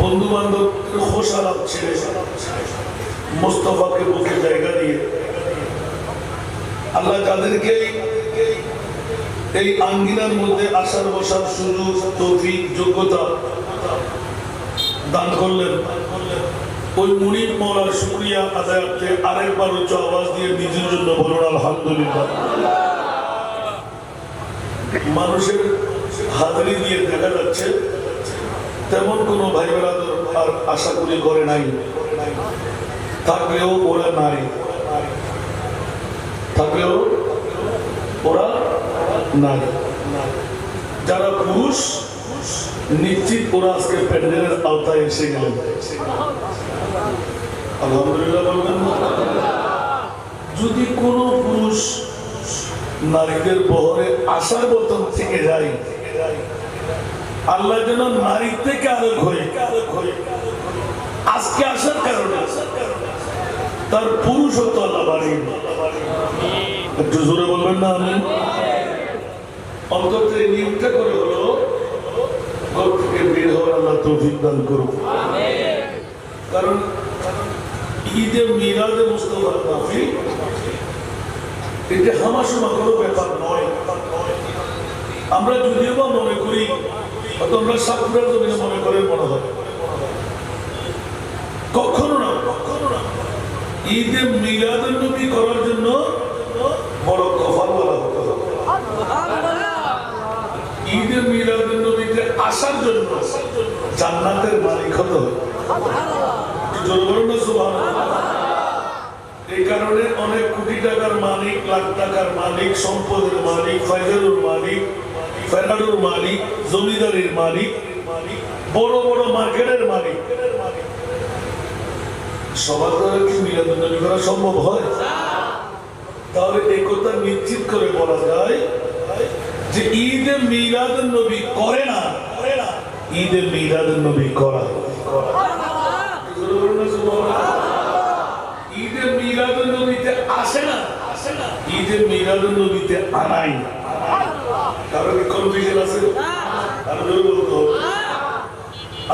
বন্ধু বান্ধব খোশালাপ ছেড়ে মোস্তফাকে বুকে জায়গা দিয়ে আল্লাহ যাদেরকে এই আঙ্গিনার মধ্যে আসার বসার সুযোগ তৌফিক যোগ্যতা দান করলেন, ওই মুনিব মাওলার শুকরিয়া আদায়ার্থে আরেকবার উচ্চ আওয়াজ দিয়ে নিজের জন্য বলুন আলহামদুলিল্লাহ। মানুষের হাজারি দিয়ে দেখা যাচ্ছে তেমন কোনো ভাই বেরাদর আর আশা করি করে নাই, থাকলেও ওরা নাই, থাকলেও ওরা নাই। যারা পুরুষ নিশ্চিত ওরা আজকে প্যান্ডেলের আওতায় এসে গেলেন, আলহামদুলিল্লাহ বলবেন। যদি কোনো পুরুষ নারীদের বহরে আসার মতন থেকে যায়, আল্লাহ যেন নারীর থেকে আরোগ হয়ে আজকে আসার কারণে তার পুরুষত্ব আল্লাহ বাড়িয়ে। একটু জোরে বলবেন না? আমি অন্তত এই নিয়মটা করে হলো ঘর থেকে বের হওয়ার আল্লাহ তৌফিক দান করুন। কারণ ঈদে মিলাদে মুস্তাফার মাহফিল এটা হামাশামা কোনো ব্যাপার নয়। আমরা যদিও বা মনে করি, হয়তো আমরা সাকুরার জমিনে মনে করে মনে হয়, কখনো না ঈদে মিলাদুন নবী করার জন্য বড় কফালওয়ালা হতে হবে। ঈদে মিলাদুন নবীতে আসার জন্য জান্নাতের মালিক হতে হবে। এই কারণে অনেক কোটি টাকার মালিক, লাখ টাকার মালিক, সম্পদের মালিক, ফাইজারুর মালিক, ফেরারুর মালিক, জমিদারের মালিক, বড় বড় মার্কেটের মালিক, সবার দ্বারা কি মিলাদুন নবী করা সম্ভব হয়? তাহলে এই কথা নিশ্চিত করে বলা যায় যে ঈদে মিলাদুন নবী করে না, ঈদে মিলাদুন নবী করা। ঈদে মিলাদুন নবীতে আসে না, ঈদে মিলাদুন নবীতে আনাই। কারণ কনফিউশন আছে,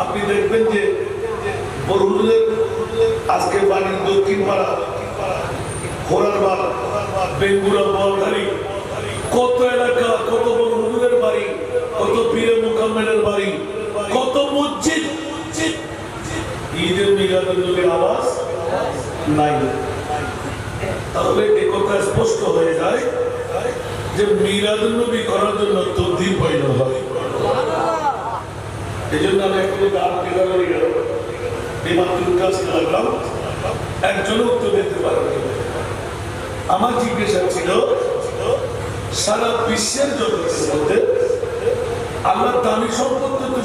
আপনি দেখবেন যে বরুণের আজকে বাড়ির দক্ষিণ পাড়া, হোরারবাগ, বেঙ্গুরা, বোয়ালখালী, কত এলাকা, কত বরুণের বাড়ি, কত পীরে মুকাম্মেলের বাড়ি, কত মসজিদ, ঈদে মিলাদুন নবীর আওয়াজ নাই। তাহলে এই কথা স্পষ্ট হয়ে যায় যে মিলাদুন নবী করার জন্য তদবির প্রয়োজন হয়। এই জন্য আমি একটু গান কেদারে গেল, এই মাত্র কাজ লাগলাম, একজনও উত্তর দিতে পারবে। আমার জিজ্ঞাসা ছিল, সারা বিশ্বের জগতের মধ্যে আল্লাহ দামি সম্পদ তুমি